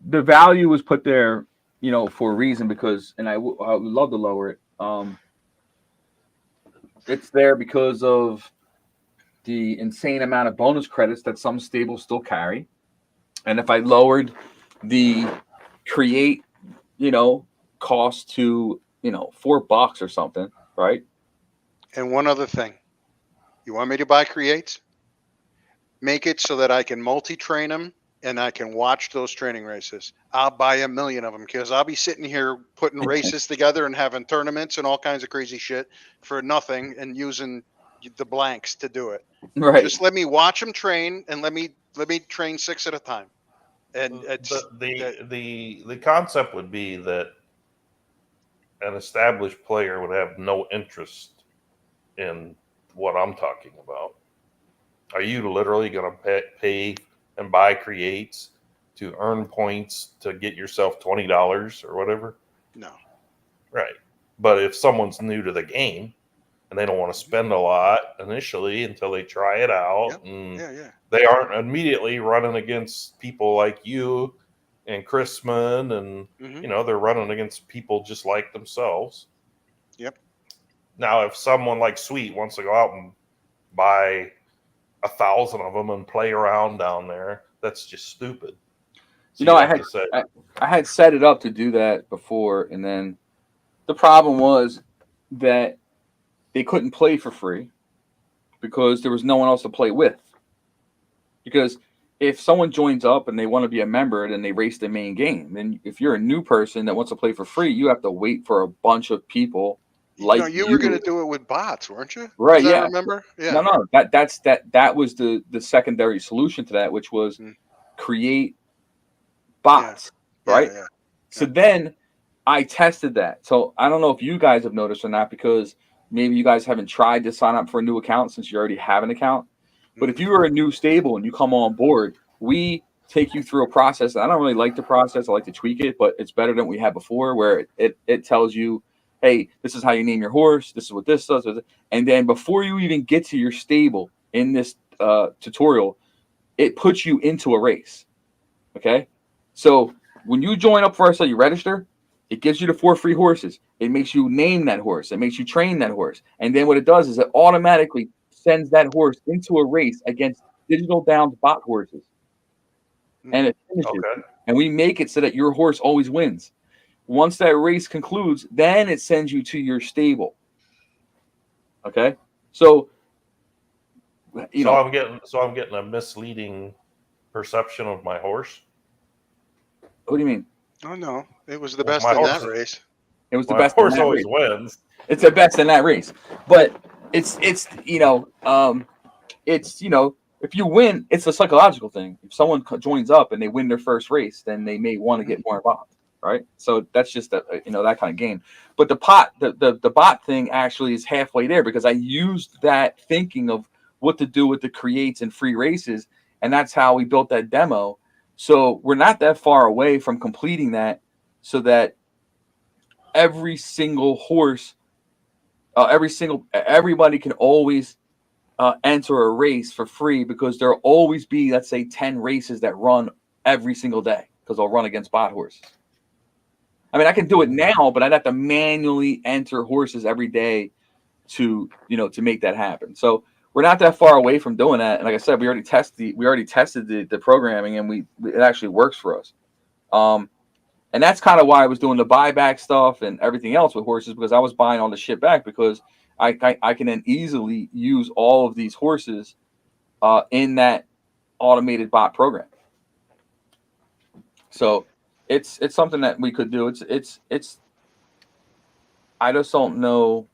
B: the value was put there, for a reason, because, and I would love to lower it. It's there because of the insane amount of bonus credits that some stables still carry, and if I lowered the create, cost to $4 or something, right?
A: And one other thing, you want me to buy creates? Make it so that I can multi-train them and I can watch those training races. I'll buy 1 million of them because I'll be sitting here putting races together and having tournaments and all kinds of crazy shit for nothing and using the blanks to do it.
B: Right.
A: Just let me watch them train and let me train 6 at a time. And it's
C: the concept would be that an established player would have no interest in what I'm talking about. Are you literally going to pay and buy creates to earn points to get yourself $20 or whatever?
A: No.
C: Right. But if someone's new to the game and they don't want to spend a lot initially until they try it out, and they aren't immediately running against people like you and Chrisman, and they're running against people just like themselves.
A: Yep.
C: Now, if someone like Sweet wants to go out and buy 1,000 of them and play around down there, that's just stupid. So
B: I had set it up to do that before, and then the problem was that they couldn't play for free because there was no one else to play with. Because if someone joins up and they want to be a member, then they race the main game. Then if you're a new person that wants to play for free, you have to wait for a bunch of people. Like
A: you were going to do it with bots, weren't you?
B: Right?
A: Yeah.
B: Yeah.
A: Remember? Yeah.
B: No. That was the secondary solution to that, which was create bots.
A: Yeah.
B: Right.
A: Yeah.
B: So then I tested that. So I don't know if you guys have noticed or not, because maybe you guys haven't tried to sign up for a new account since you already have an account. But if you are a new stable and you come on board, we take you through a process. I don't really like the process. I like to tweak it, but it's better than we had before, where it tells you, hey, this is how you name your horse. This is what this does. And then before you even get to your stable in this tutorial, it puts you into a race. Okay. So when you join up for us, so you register, it gives you the 4 free horses. It makes you name that horse. It makes you train that horse. And then what it does is it automatically sends that horse into a race against Digital Downs bot horses. And it finishes.
C: Okay.
B: And we make it so that your horse always wins. Once that race concludes, then it sends you to your stable. Okay? So
C: I'm getting a misleading perception of my horse.
B: What do you mean?
A: Oh no, it was the best in that race.
B: It was the
C: My
B: best.
C: horse always wins.
B: It's the best in that race, but it's if you win, it's a psychological thing. If someone joins up and they win their first race, then they may want to get more involved, right? So that's just that kind of game. But the bot thing actually is halfway there, because I used that thinking of what to do with the creates and free races, and that's how we built that demo. So we're not that far away from completing that, so that every single horse, everybody can always enter a race for free, because there'll always be, let's say, 10 races that run every single day. because I'll run against bot horses. I mean, I can do it now, but I'd have to manually enter horses every day to make that happen. So we're not that far away from doing that. And like I said, we already tested the programming, and it actually works for us. And that's kind of why I was doing the buyback stuff and everything else with horses, because I was buying all the shit back, because I can then easily use all of these horses in that automated bot program. So it's something that we could do. It's I just don't know.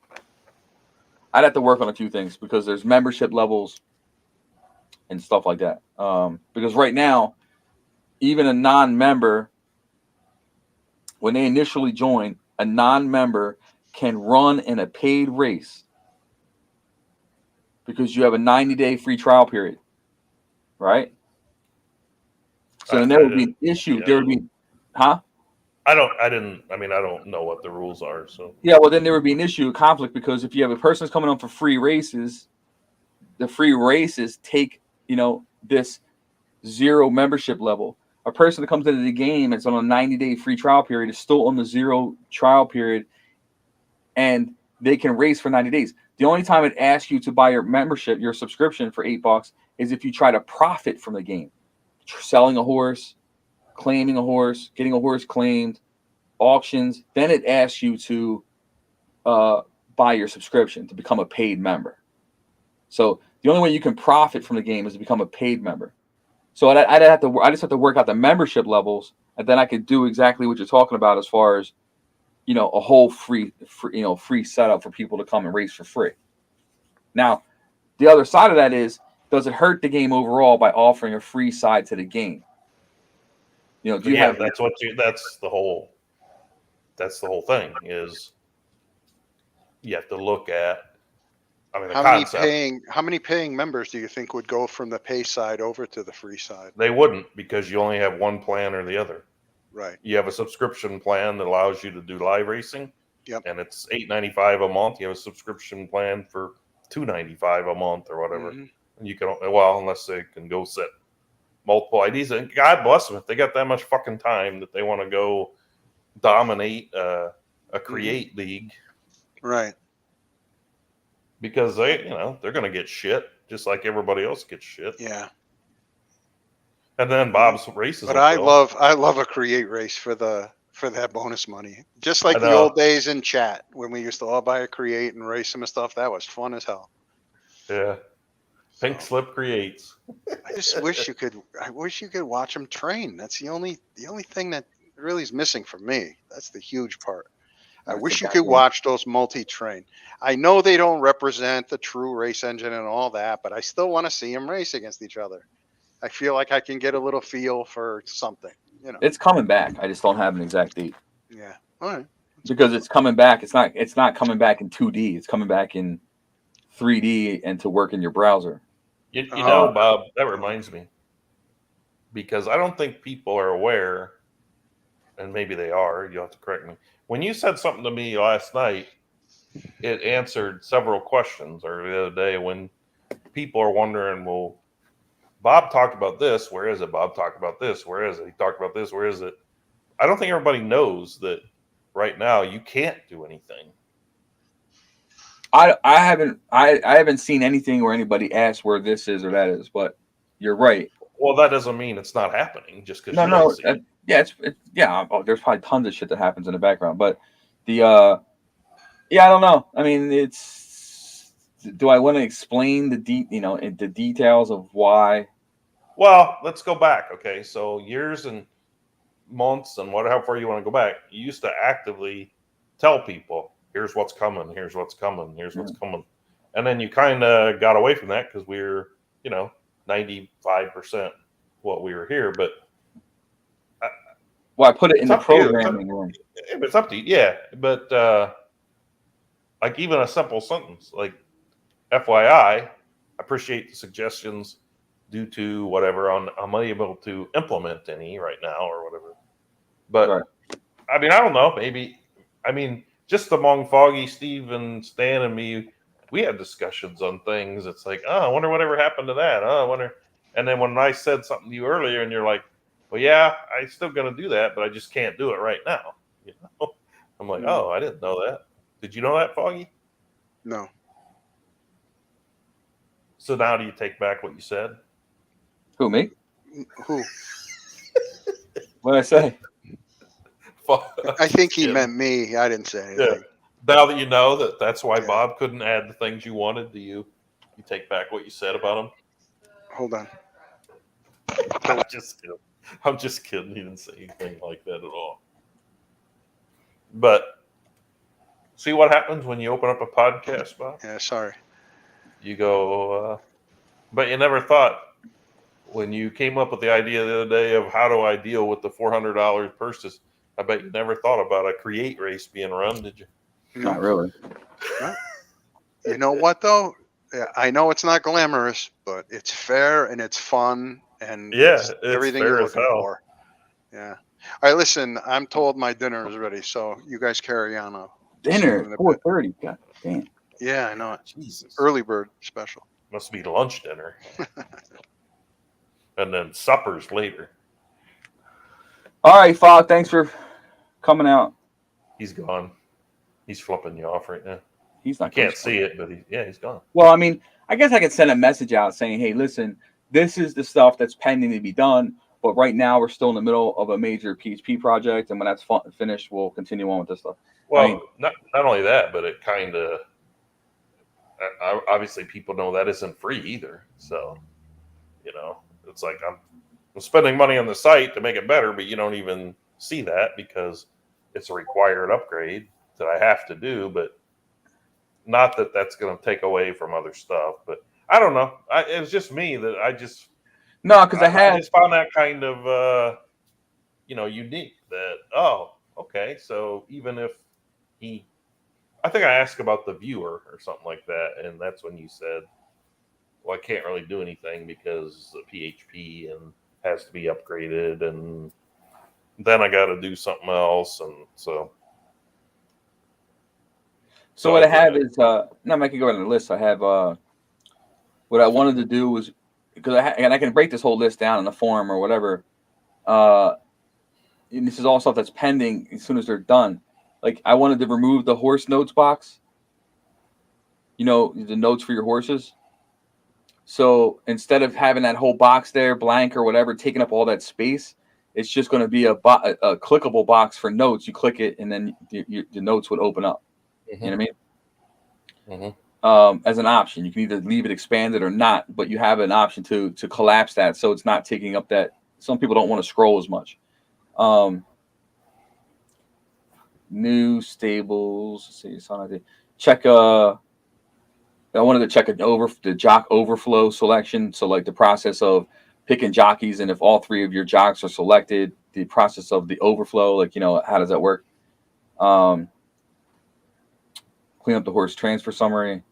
B: I'd have to work on a few things, because there's membership levels and stuff like that. Because right now, even a non-member, when they initially join, a non-member can run in a paid race, because you have a 90-day free trial period, right? So then there would be an issue.
C: Yeah.
B: There would be, huh?
C: I don't know what the rules are. So
B: Yeah, well, then there would be an issue, a conflict, because if you have a person that's coming on for free races, the free races take, this 0 membership level. A person that comes into the game, it's on a 90-day free trial period, is still on the 0 trial period, and they can race for 90 days. The only time it asks you to buy your membership, your subscription for $8, is if you try to profit from the game, selling a horse, claiming a horse, getting a horse claimed, auctions. Then it asks you to buy your subscription to become a paid member. So the only way you can profit from the game is to become a paid member. So I just have to work out the membership levels, and then I could do exactly what you're talking about, as far as a whole free setup for people to come and race for free. Now, the other side of that is, does it hurt the game overall by offering a free side to the game? Do you have?
C: That's the whole thing is you have to look at. I mean, the concept.
A: How many paying members do you think would go from the pay side over to the free side?
C: They wouldn't, because you only have one plan or the other.
A: Right.
C: You have a subscription plan that allows you to do live racing.
A: Yep.
C: And it's $8.95 a month. You have a subscription plan for $2.95 a month or whatever.
A: Mm-hmm.
C: And you can, unless they can go set multiple IDs. And God bless them if they got that much fucking time that they want to go dominate a create league.
A: Right.
C: Because they're going to get shit just like everybody else gets shit.
A: Yeah.
C: And then Bob's races.
A: But I love a create race for that bonus money. Just like the old days in chat when we used to all buy a create and race them and stuff. That was fun as hell.
C: Yeah. Pink Slip creates.
A: I just wish you could watch them train. That's the only thing that really is missing for me. That's the huge part. I wish you could watch those multi-train. I know they don't represent the true race engine and all that, but I still want to see them race against each other. I feel like I can get a little feel for something.
B: It's coming back. I just don't have an exact date.
A: Yeah. All right.
B: Because it's coming back. It's not coming back in 2D. It's coming back in 3D and to work in your browser.
C: You know, Bob, that reminds me. Because I don't think people are aware, and maybe they are, you'll have to correct me. When you said something to me last night, it answered several questions, or the other day, when people are wondering, well, Bob talked about this, where is it? Bob talked about this, where is it? He talked about this, where is it? I don't think everybody knows that right now you can't do anything.
B: I haven't seen anything where anybody asks where this is or that is, but you're right.
C: Well, that doesn't mean it's not happening just because there's probably tons of shit that happens in the background, but I don't know. I mean, do I want to explain the details of why? Well, let's go back. Okay, so years and months and how far you want to go back, you used to actively tell people, here's what's coming, here's what's coming, here's what's coming. And then you kind of got away from that because we were, 95% what we were here. But
B: I put it in the programming room.
C: It's up to you. Yeah. But like even a simple sentence like FYI, appreciate the suggestions due to whatever. I'm unable to implement any right now or whatever. But
B: right.
C: I mean, I don't know. Maybe, just among Foggy, Steve, and Stan and me, we had discussions on things. It's like, I wonder whatever happened to that. I wonder. And then when I said something to you earlier, and you're like, well, yeah, I'm still going to do that, but I just can't do it right now. You know, I'm like, oh, I didn't know that. Did you know that, Foggy?
A: No.
C: So now do you take back what you said?
B: Who, me?
A: Who?
B: What did I say?
A: I think he
C: Yeah.
A: meant me. I didn't say
C: Yeah.
A: anything.
C: Now that you know that's why
A: Yeah.
C: Bob couldn't add the things you wanted, do you take back what you said about him?
A: Hold on.
C: I'm just kidding. I'm just kidding. He didn't say anything like that at all. But see what happens when you open up a podcast, Bob?
A: Yeah, sorry.
C: You go, but you never thought when you came up with the idea the other day of how do I deal with the $400 purchase. I bet you never thought about a create race being run, did you?
A: No.
B: Not really.
A: No. You know what though? Yeah, I know it's not glamorous, but it's fair and it's fun and
C: Yeah,
A: it's
C: it's
A: everything
C: fair
A: you're
C: as
A: looking
C: hell.
A: for. Yeah. All right, listen, I'm told my dinner is ready, so you guys carry on. I'll see you
B: Dinner,
A: in a bit.
B: 4:30. God damn.
A: Yeah, I know it.
C: Jesus.
A: Early bird special.
C: Must be lunch dinner. And then supper's later.
B: All right, Fogg, thanks for coming out.
C: He's gone. He's flipping you off right now.
B: He's not
C: Can't see it, but he's gone.
B: Well, I mean, I guess I could send a message out saying, hey, listen, this is the stuff that's pending to be done. But right now, we're still in the middle of a major PHP project. And when that's finished, we'll continue on with this stuff.
C: Well,
B: I mean,
C: not only that, but it kind of obviously people know that isn't free either. So, you know, it's like I'm spending money on the site to make it better, but you don't even see that because it's a required upgrade that I have to do. But not that that's going to take away from other stuff. But I don't know. It was just me that I just
B: no, because
C: I just found that kind of unique. That okay, so even if I think I asked about the viewer or something like that, and that's when you said, well, I can't really do anything because the PHP and has to be upgraded, and then I got to do something else, and so.
B: So what I have is no, I can go on the list. I have what I wanted to do was because and I can break this whole list down in the form or whatever. And this is all stuff that's pending as soon as they're done. Like I wanted to remove the horse notes box. You know, the notes for your horses. So instead of having that whole box there, blank or whatever, taking up all that space, it's just going to be a clickable box for notes. You click it, and then the notes would open up.
C: Mm-hmm.
B: You know what I mean?
C: Mm-hmm.
B: As an option, you can either leave it expanded or not, but you have an option to collapse that so it's not taking up that. Some people don't want to scroll as much. New stables. Let's see, it's on check. I wanted to check the jock overflow selection. So like the process of picking jockeys, and if all three of your jocks are selected, the process of the overflow, like, you know, how does that work? Clean up the horse transfer summary.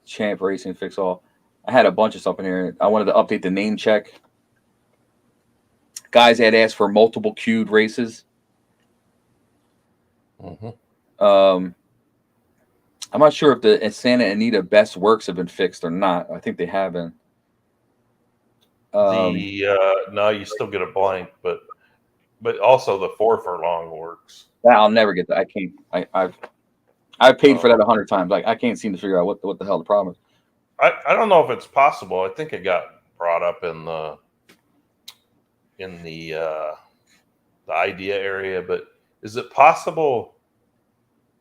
B: Champ racing fix all. I had a bunch of stuff in here. I wanted to update the name check. Guys had asked for multiple queued races.
C: Mm-hmm.
B: I'm not sure if the Santa Anita best works have been fixed or not. I think they haven't.
C: No, you still get a blank, but also the 4 furlong works.
B: I'll never get that. I can't. I've paid for that 100 times. Like I can't seem to figure out what the hell the problem is.
C: I don't know if it's possible. I think it got brought up in the idea area, but is it possible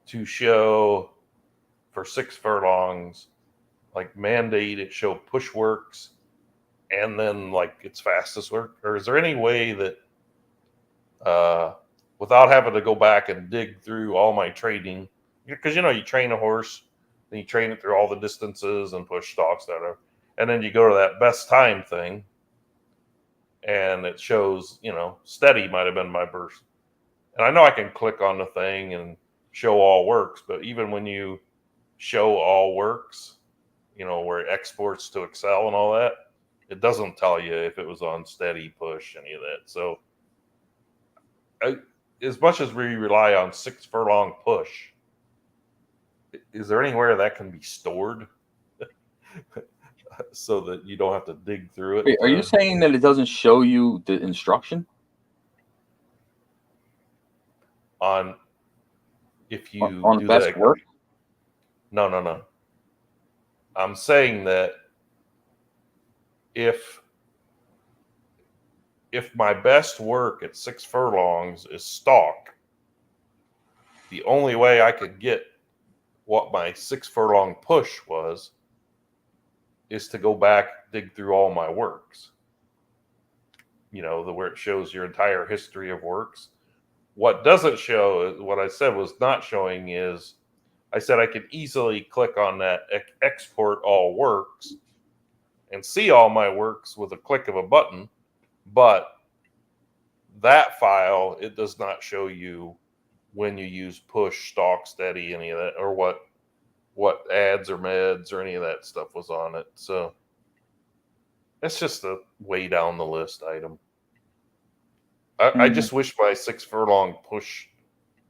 C: to show for 6 furlongs, like mandate it show push works and then like its fastest work? Or is there any way that without having to go back and dig through all my trading, because you train a horse, then you train it through all the distances and push stalks, and then you go to that best time thing and it shows, steady might have been my burst. And I know I can click on the thing and show all works, but even when you show all works, where it exports to Excel and all that, it doesn't tell you if it was on steady, push, any of that. So as much as we rely on 6 furlong push, is there anywhere that can be stored? so that you don't have to dig through it.
B: Wait, are you saying that it doesn't show you the instruction
C: on if you
B: on
C: do
B: best
C: that?
B: work?
C: No. I'm saying that if my best work at 6 furlongs is stalk, the only way I could get what my 6 furlong push was is to go back, dig through all my works. You know, where it shows your entire history of works. What doesn't show, what I said was not showing is, I said I could easily click on that export all works and see all my works with a click of a button, but that file, it does not show you when you use push, stalk, steady, any of that, or what ads or meds or any of that stuff was on it. So it's just a way down the list item. I just wish my 6 furlong push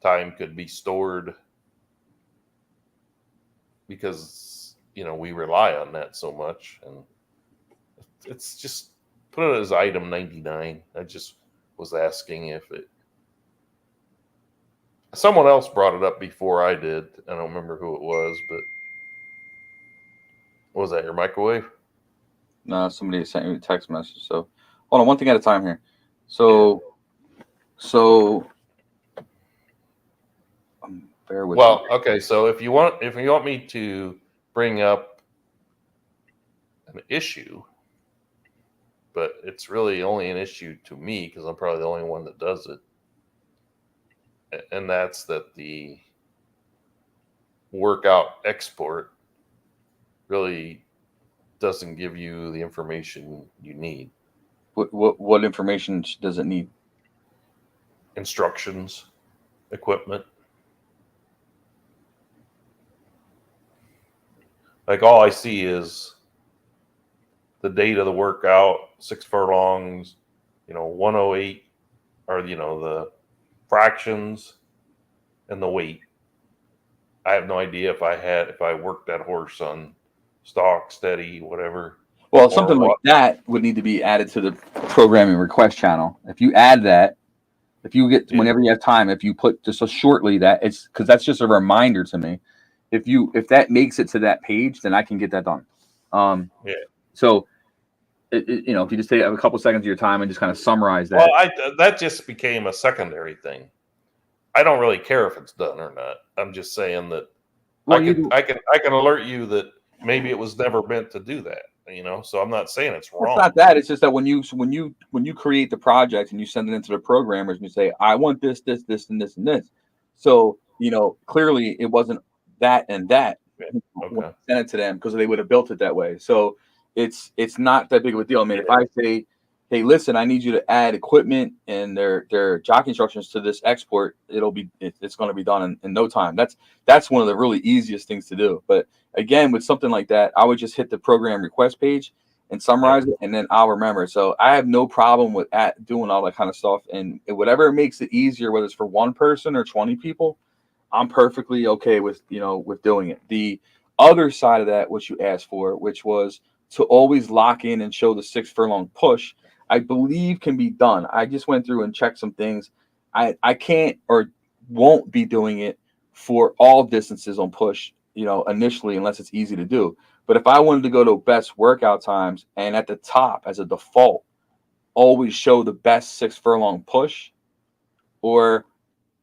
C: time could be stored, because we rely on that so much, and it's just put it as item 99. I just was asking if it. Someone else brought it up before I did. I don't remember who it was, but was that your microwave?
B: No, somebody sent me a text message. So hold on, one thing at a time here. So bear with me.
C: Okay. So if you want me to bring up an issue, but it's really only an issue to me because I'm probably the only one that does it, and that's that the workout export really doesn't give you the information you need.
B: What information does it need?
C: Instructions, equipment. Like, all I see is the date of the workout, 6 furlongs, 108, or the fractions and the weight. I have no idea if I worked that horse on stalk, steady, whatever.
B: Well, something like that would need to be added to the programming request channel. If you add that, if you get, whenever you have time, if you put just so shortly that, it's because that's just a reminder to me. If that makes it to that page, then I can get that done. So, if you just take a couple seconds of your time and just kind of summarize that.
C: Well, that just became a secondary thing. I don't really care if it's done or not. I'm just saying that I can alert you that maybe it was never meant to do that. So I'm not saying it's wrong.
B: It's not that. It's just that when you create the project and you send it into the programmers and you say, I want this, and this, and this. So, clearly it wasn't that and that.
C: Okay.
B: Send it to them because they would have built it that way. So it's not that big of a deal. I mean, if I say, hey, listen, I need you to add equipment and their jockey instructions to this export, it's going to be done in no time. That's one of the really easiest things to do. But again, with something like that, I would just hit the program request page and summarize it, and then I'll remember. So I have no problem with doing all that kind of stuff, and whatever makes it easier, whether it's for one person or 20 people, I'm perfectly okay with doing it. The other side of that, what you asked for, which was to always lock in and show the 6 furlong push, I believe can be done. I just went through and checked some things. I can't or won't be doing it for all distances on push, initially, unless it's easy to do. But if I wanted to go to best workout times and at the top as a default, always show the best 6 furlong push or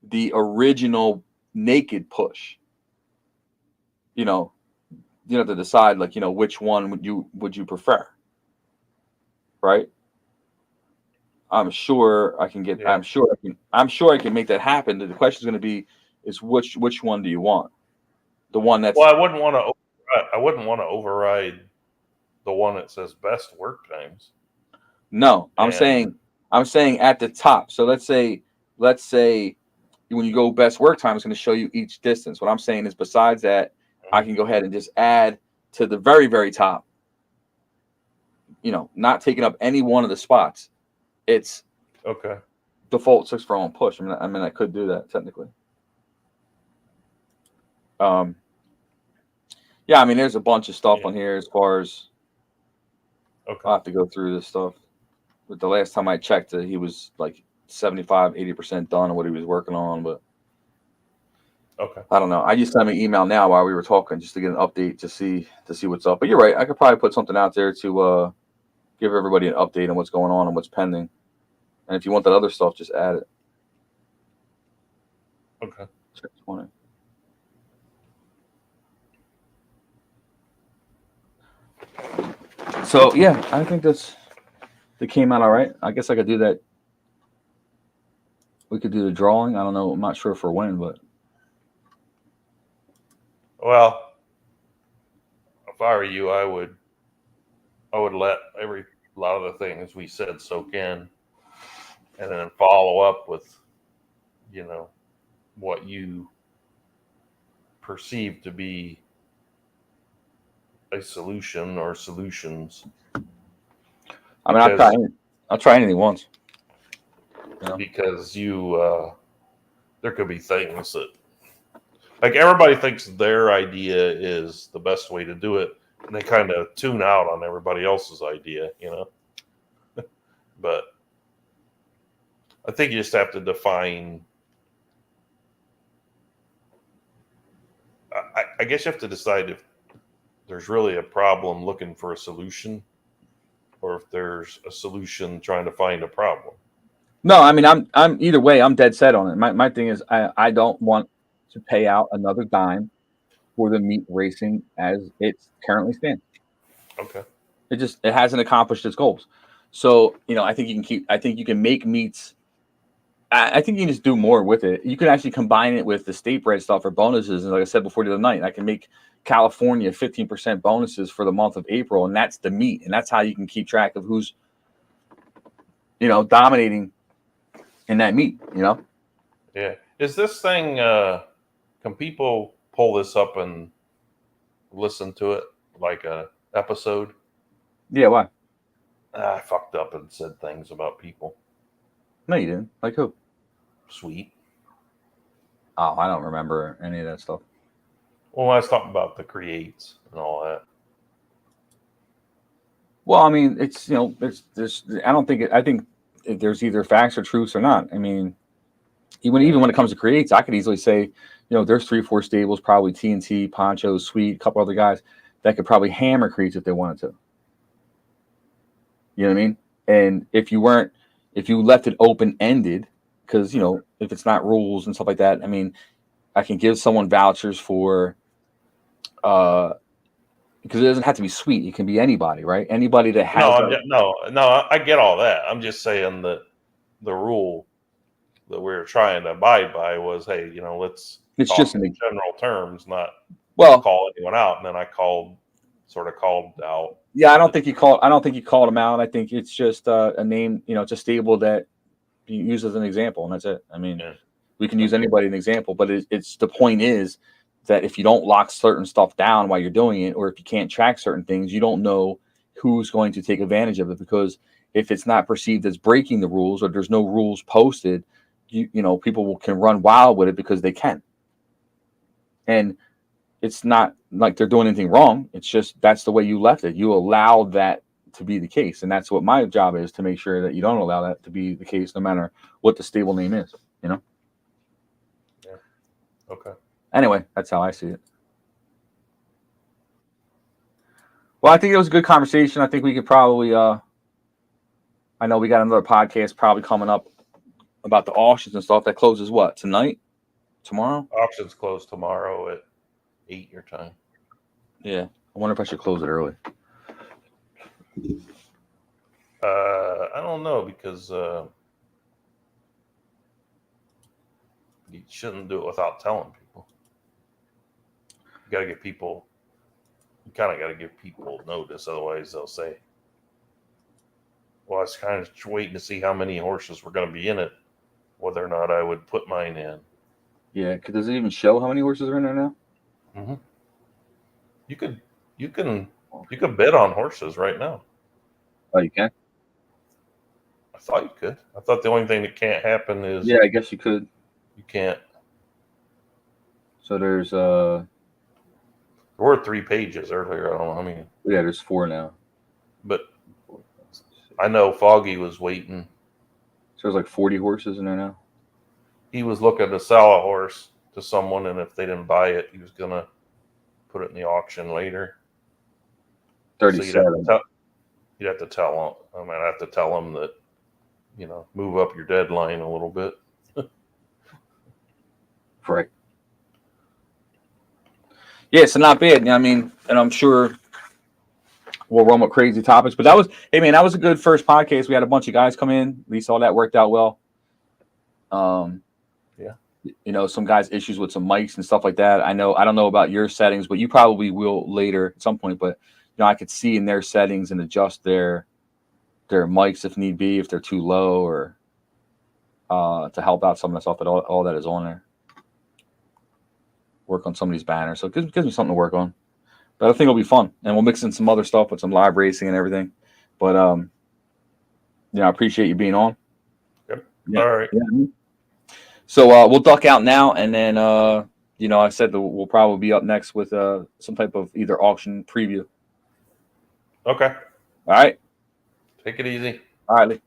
B: the original naked push, you have to decide which one would you prefer, right? I'm sure I can get. Yeah. I'm sure I can make that happen. The question is going to be, is which one do you want? The one that's.
C: Well, I wouldn't want to override the one that says best work times.
B: No, I'm saying at the top. So let's say when you go best work time, it's going to show you each distance. What I'm saying is, besides that, I can go ahead and just add to the very, very top. Not taking up any one of the spots. It's
C: okay.
B: Default 6 furlong push. I mean, I could do that technically. Yeah, I mean, there's a bunch of stuff on here as far as
C: Okay.
B: I'll have to go through this stuff. But the last time I checked it, he was like 75, 80% done on what he was working on. But
C: Okay.
B: I don't know. I just sent him an email now while we were talking just to get an update to see what's up. But you're right. I could probably put something out there to give everybody an update on what's going on and what's pending. And if you want that other stuff, just add it.
C: Okay.
B: Check 20. So yeah, I think they came out all right. I guess I could do that. We could do the drawing. I don't know. I'm not sure for when, but
C: Well, if I were you, I would let every lot of the things we said soak in, and then follow up with, what you perceive to be a solution or solutions.
B: I mean, I'll try anything once.
C: Because there could be things that, like, everybody thinks their idea is the best way to do it, and they kind of tune out on everybody else's idea, But I think you just have to define. I guess you have to decide if there's really a problem looking for a solution, or if there's a solution trying to find a problem.
B: No, I mean, I'm either way. I'm dead set on it. My thing is, I don't want to pay out another dime for the meat racing as it currently stands.
C: Okay.
B: It hasn't accomplished its goals. So I think you can make meats. I think you can just do more with it. You can actually combine it with the state bred stuff for bonuses. And like I said before the other night, I can make California 15% bonuses for the month of April, and that's the meat, and that's how you can keep track of who's dominating in that meat.
C: Yeah. Is this thing? Can people pull this up and listen to it like a episode?
B: Yeah, why?
C: I fucked up and said things about people.
B: No, you didn't. Like who?
C: Sweet.
B: Oh, I don't remember any of that stuff.
C: Well, I was talking about the creates and all that.
B: Well, I mean, it's there's I think there's either facts or truths or not. I mean, even when it comes to creates, I could easily say, there's 3-4 stables, probably TNT, Poncho, Sweet, a couple other guys that could probably hammer creates if they wanted to. You know what I mean? And if you left it open ended, because if it's not rules and stuff like that, I mean, I can give someone vouchers for, because it doesn't have to be Sweet. It can be anybody, right? Anybody that has.
C: No, I get all that. I'm just saying that the rule that we were trying to abide by was, hey, let's
B: It's
C: talk
B: just
C: in general terms, not
B: well
C: call anyone out. And then I called out.
B: Yeah, I don't think you called him out. I think it's just a name, it's a stable that you use as an example, and that's it. I mean, we can use anybody as an example, but it's the point is that if you don't lock certain stuff down while you're doing it, or if you can't track certain things, you don't know who's going to take advantage of it, because if it's not perceived as breaking the rules, or there's no rules posted, people can run wild with it because they can. And it's not like they're doing anything wrong. It's just that's the way you left it. You allowed that to be the case. And that's what my job is, to make sure that you don't allow that to be the case, no matter what the stable name is,
C: Yeah. Okay.
B: Anyway, that's how I see it. Well, I think it was a good conversation. I think we could probably, I know we got another podcast probably coming up about the auctions and stuff. That closes what, tonight? Tomorrow?
C: Auctions close tomorrow at 8 your time.
B: Yeah. I wonder if I should close it early.
C: I don't know, because you shouldn't do it without telling people. You got to give people. You kind of got to give people notice, otherwise they'll say, "Well, I was kind of waiting to see how many horses were going to be in it, whether or not I would put mine in."
B: Yeah, because does it even show how many horses are in there now?
C: Mm-hmm. You can bid on horses right now.
B: Oh, you can?
C: I thought you could. I thought the only thing that can't happen is
B: Yeah, I guess you could.
C: you can't.
B: So there's
C: There were 3 pages earlier. I don't know how many.
B: yeah, there's 4 now.
C: But I know Foggy was waiting.
B: So there's like 40 horses in there now.
C: He was looking to sell a horse to someone, and if they didn't buy it, he was gonna put it in the auction later. So
B: 37.
C: you'd have to tell him. I mean, I have to tell him that, move up your deadline a little bit.
B: Correct. Yeah, so not bad. I mean, and I'm sure we'll run with crazy topics, but that was a good first podcast. We had a bunch of guys come in. At least all that worked out well.
C: Yeah.
B: Some guys issues with some mics and stuff like that. I don't know about your settings, but you probably will later at some point. But I could see in their settings and adjust their mics if need be, if they're too low, or to help out some of the stuff that all that is on there. Work on some of these banners, so it gives me something to work on. But I think it'll be fun, and we'll mix in some other stuff with some live racing and everything. But I appreciate you being on.
C: Yep.
B: Yeah.
C: All right.
B: Yeah. So we'll duck out now, and then I said that we'll probably be up next with some type of either auction preview.
C: Okay.
B: All right.
C: Take it easy.
B: All right. Lee.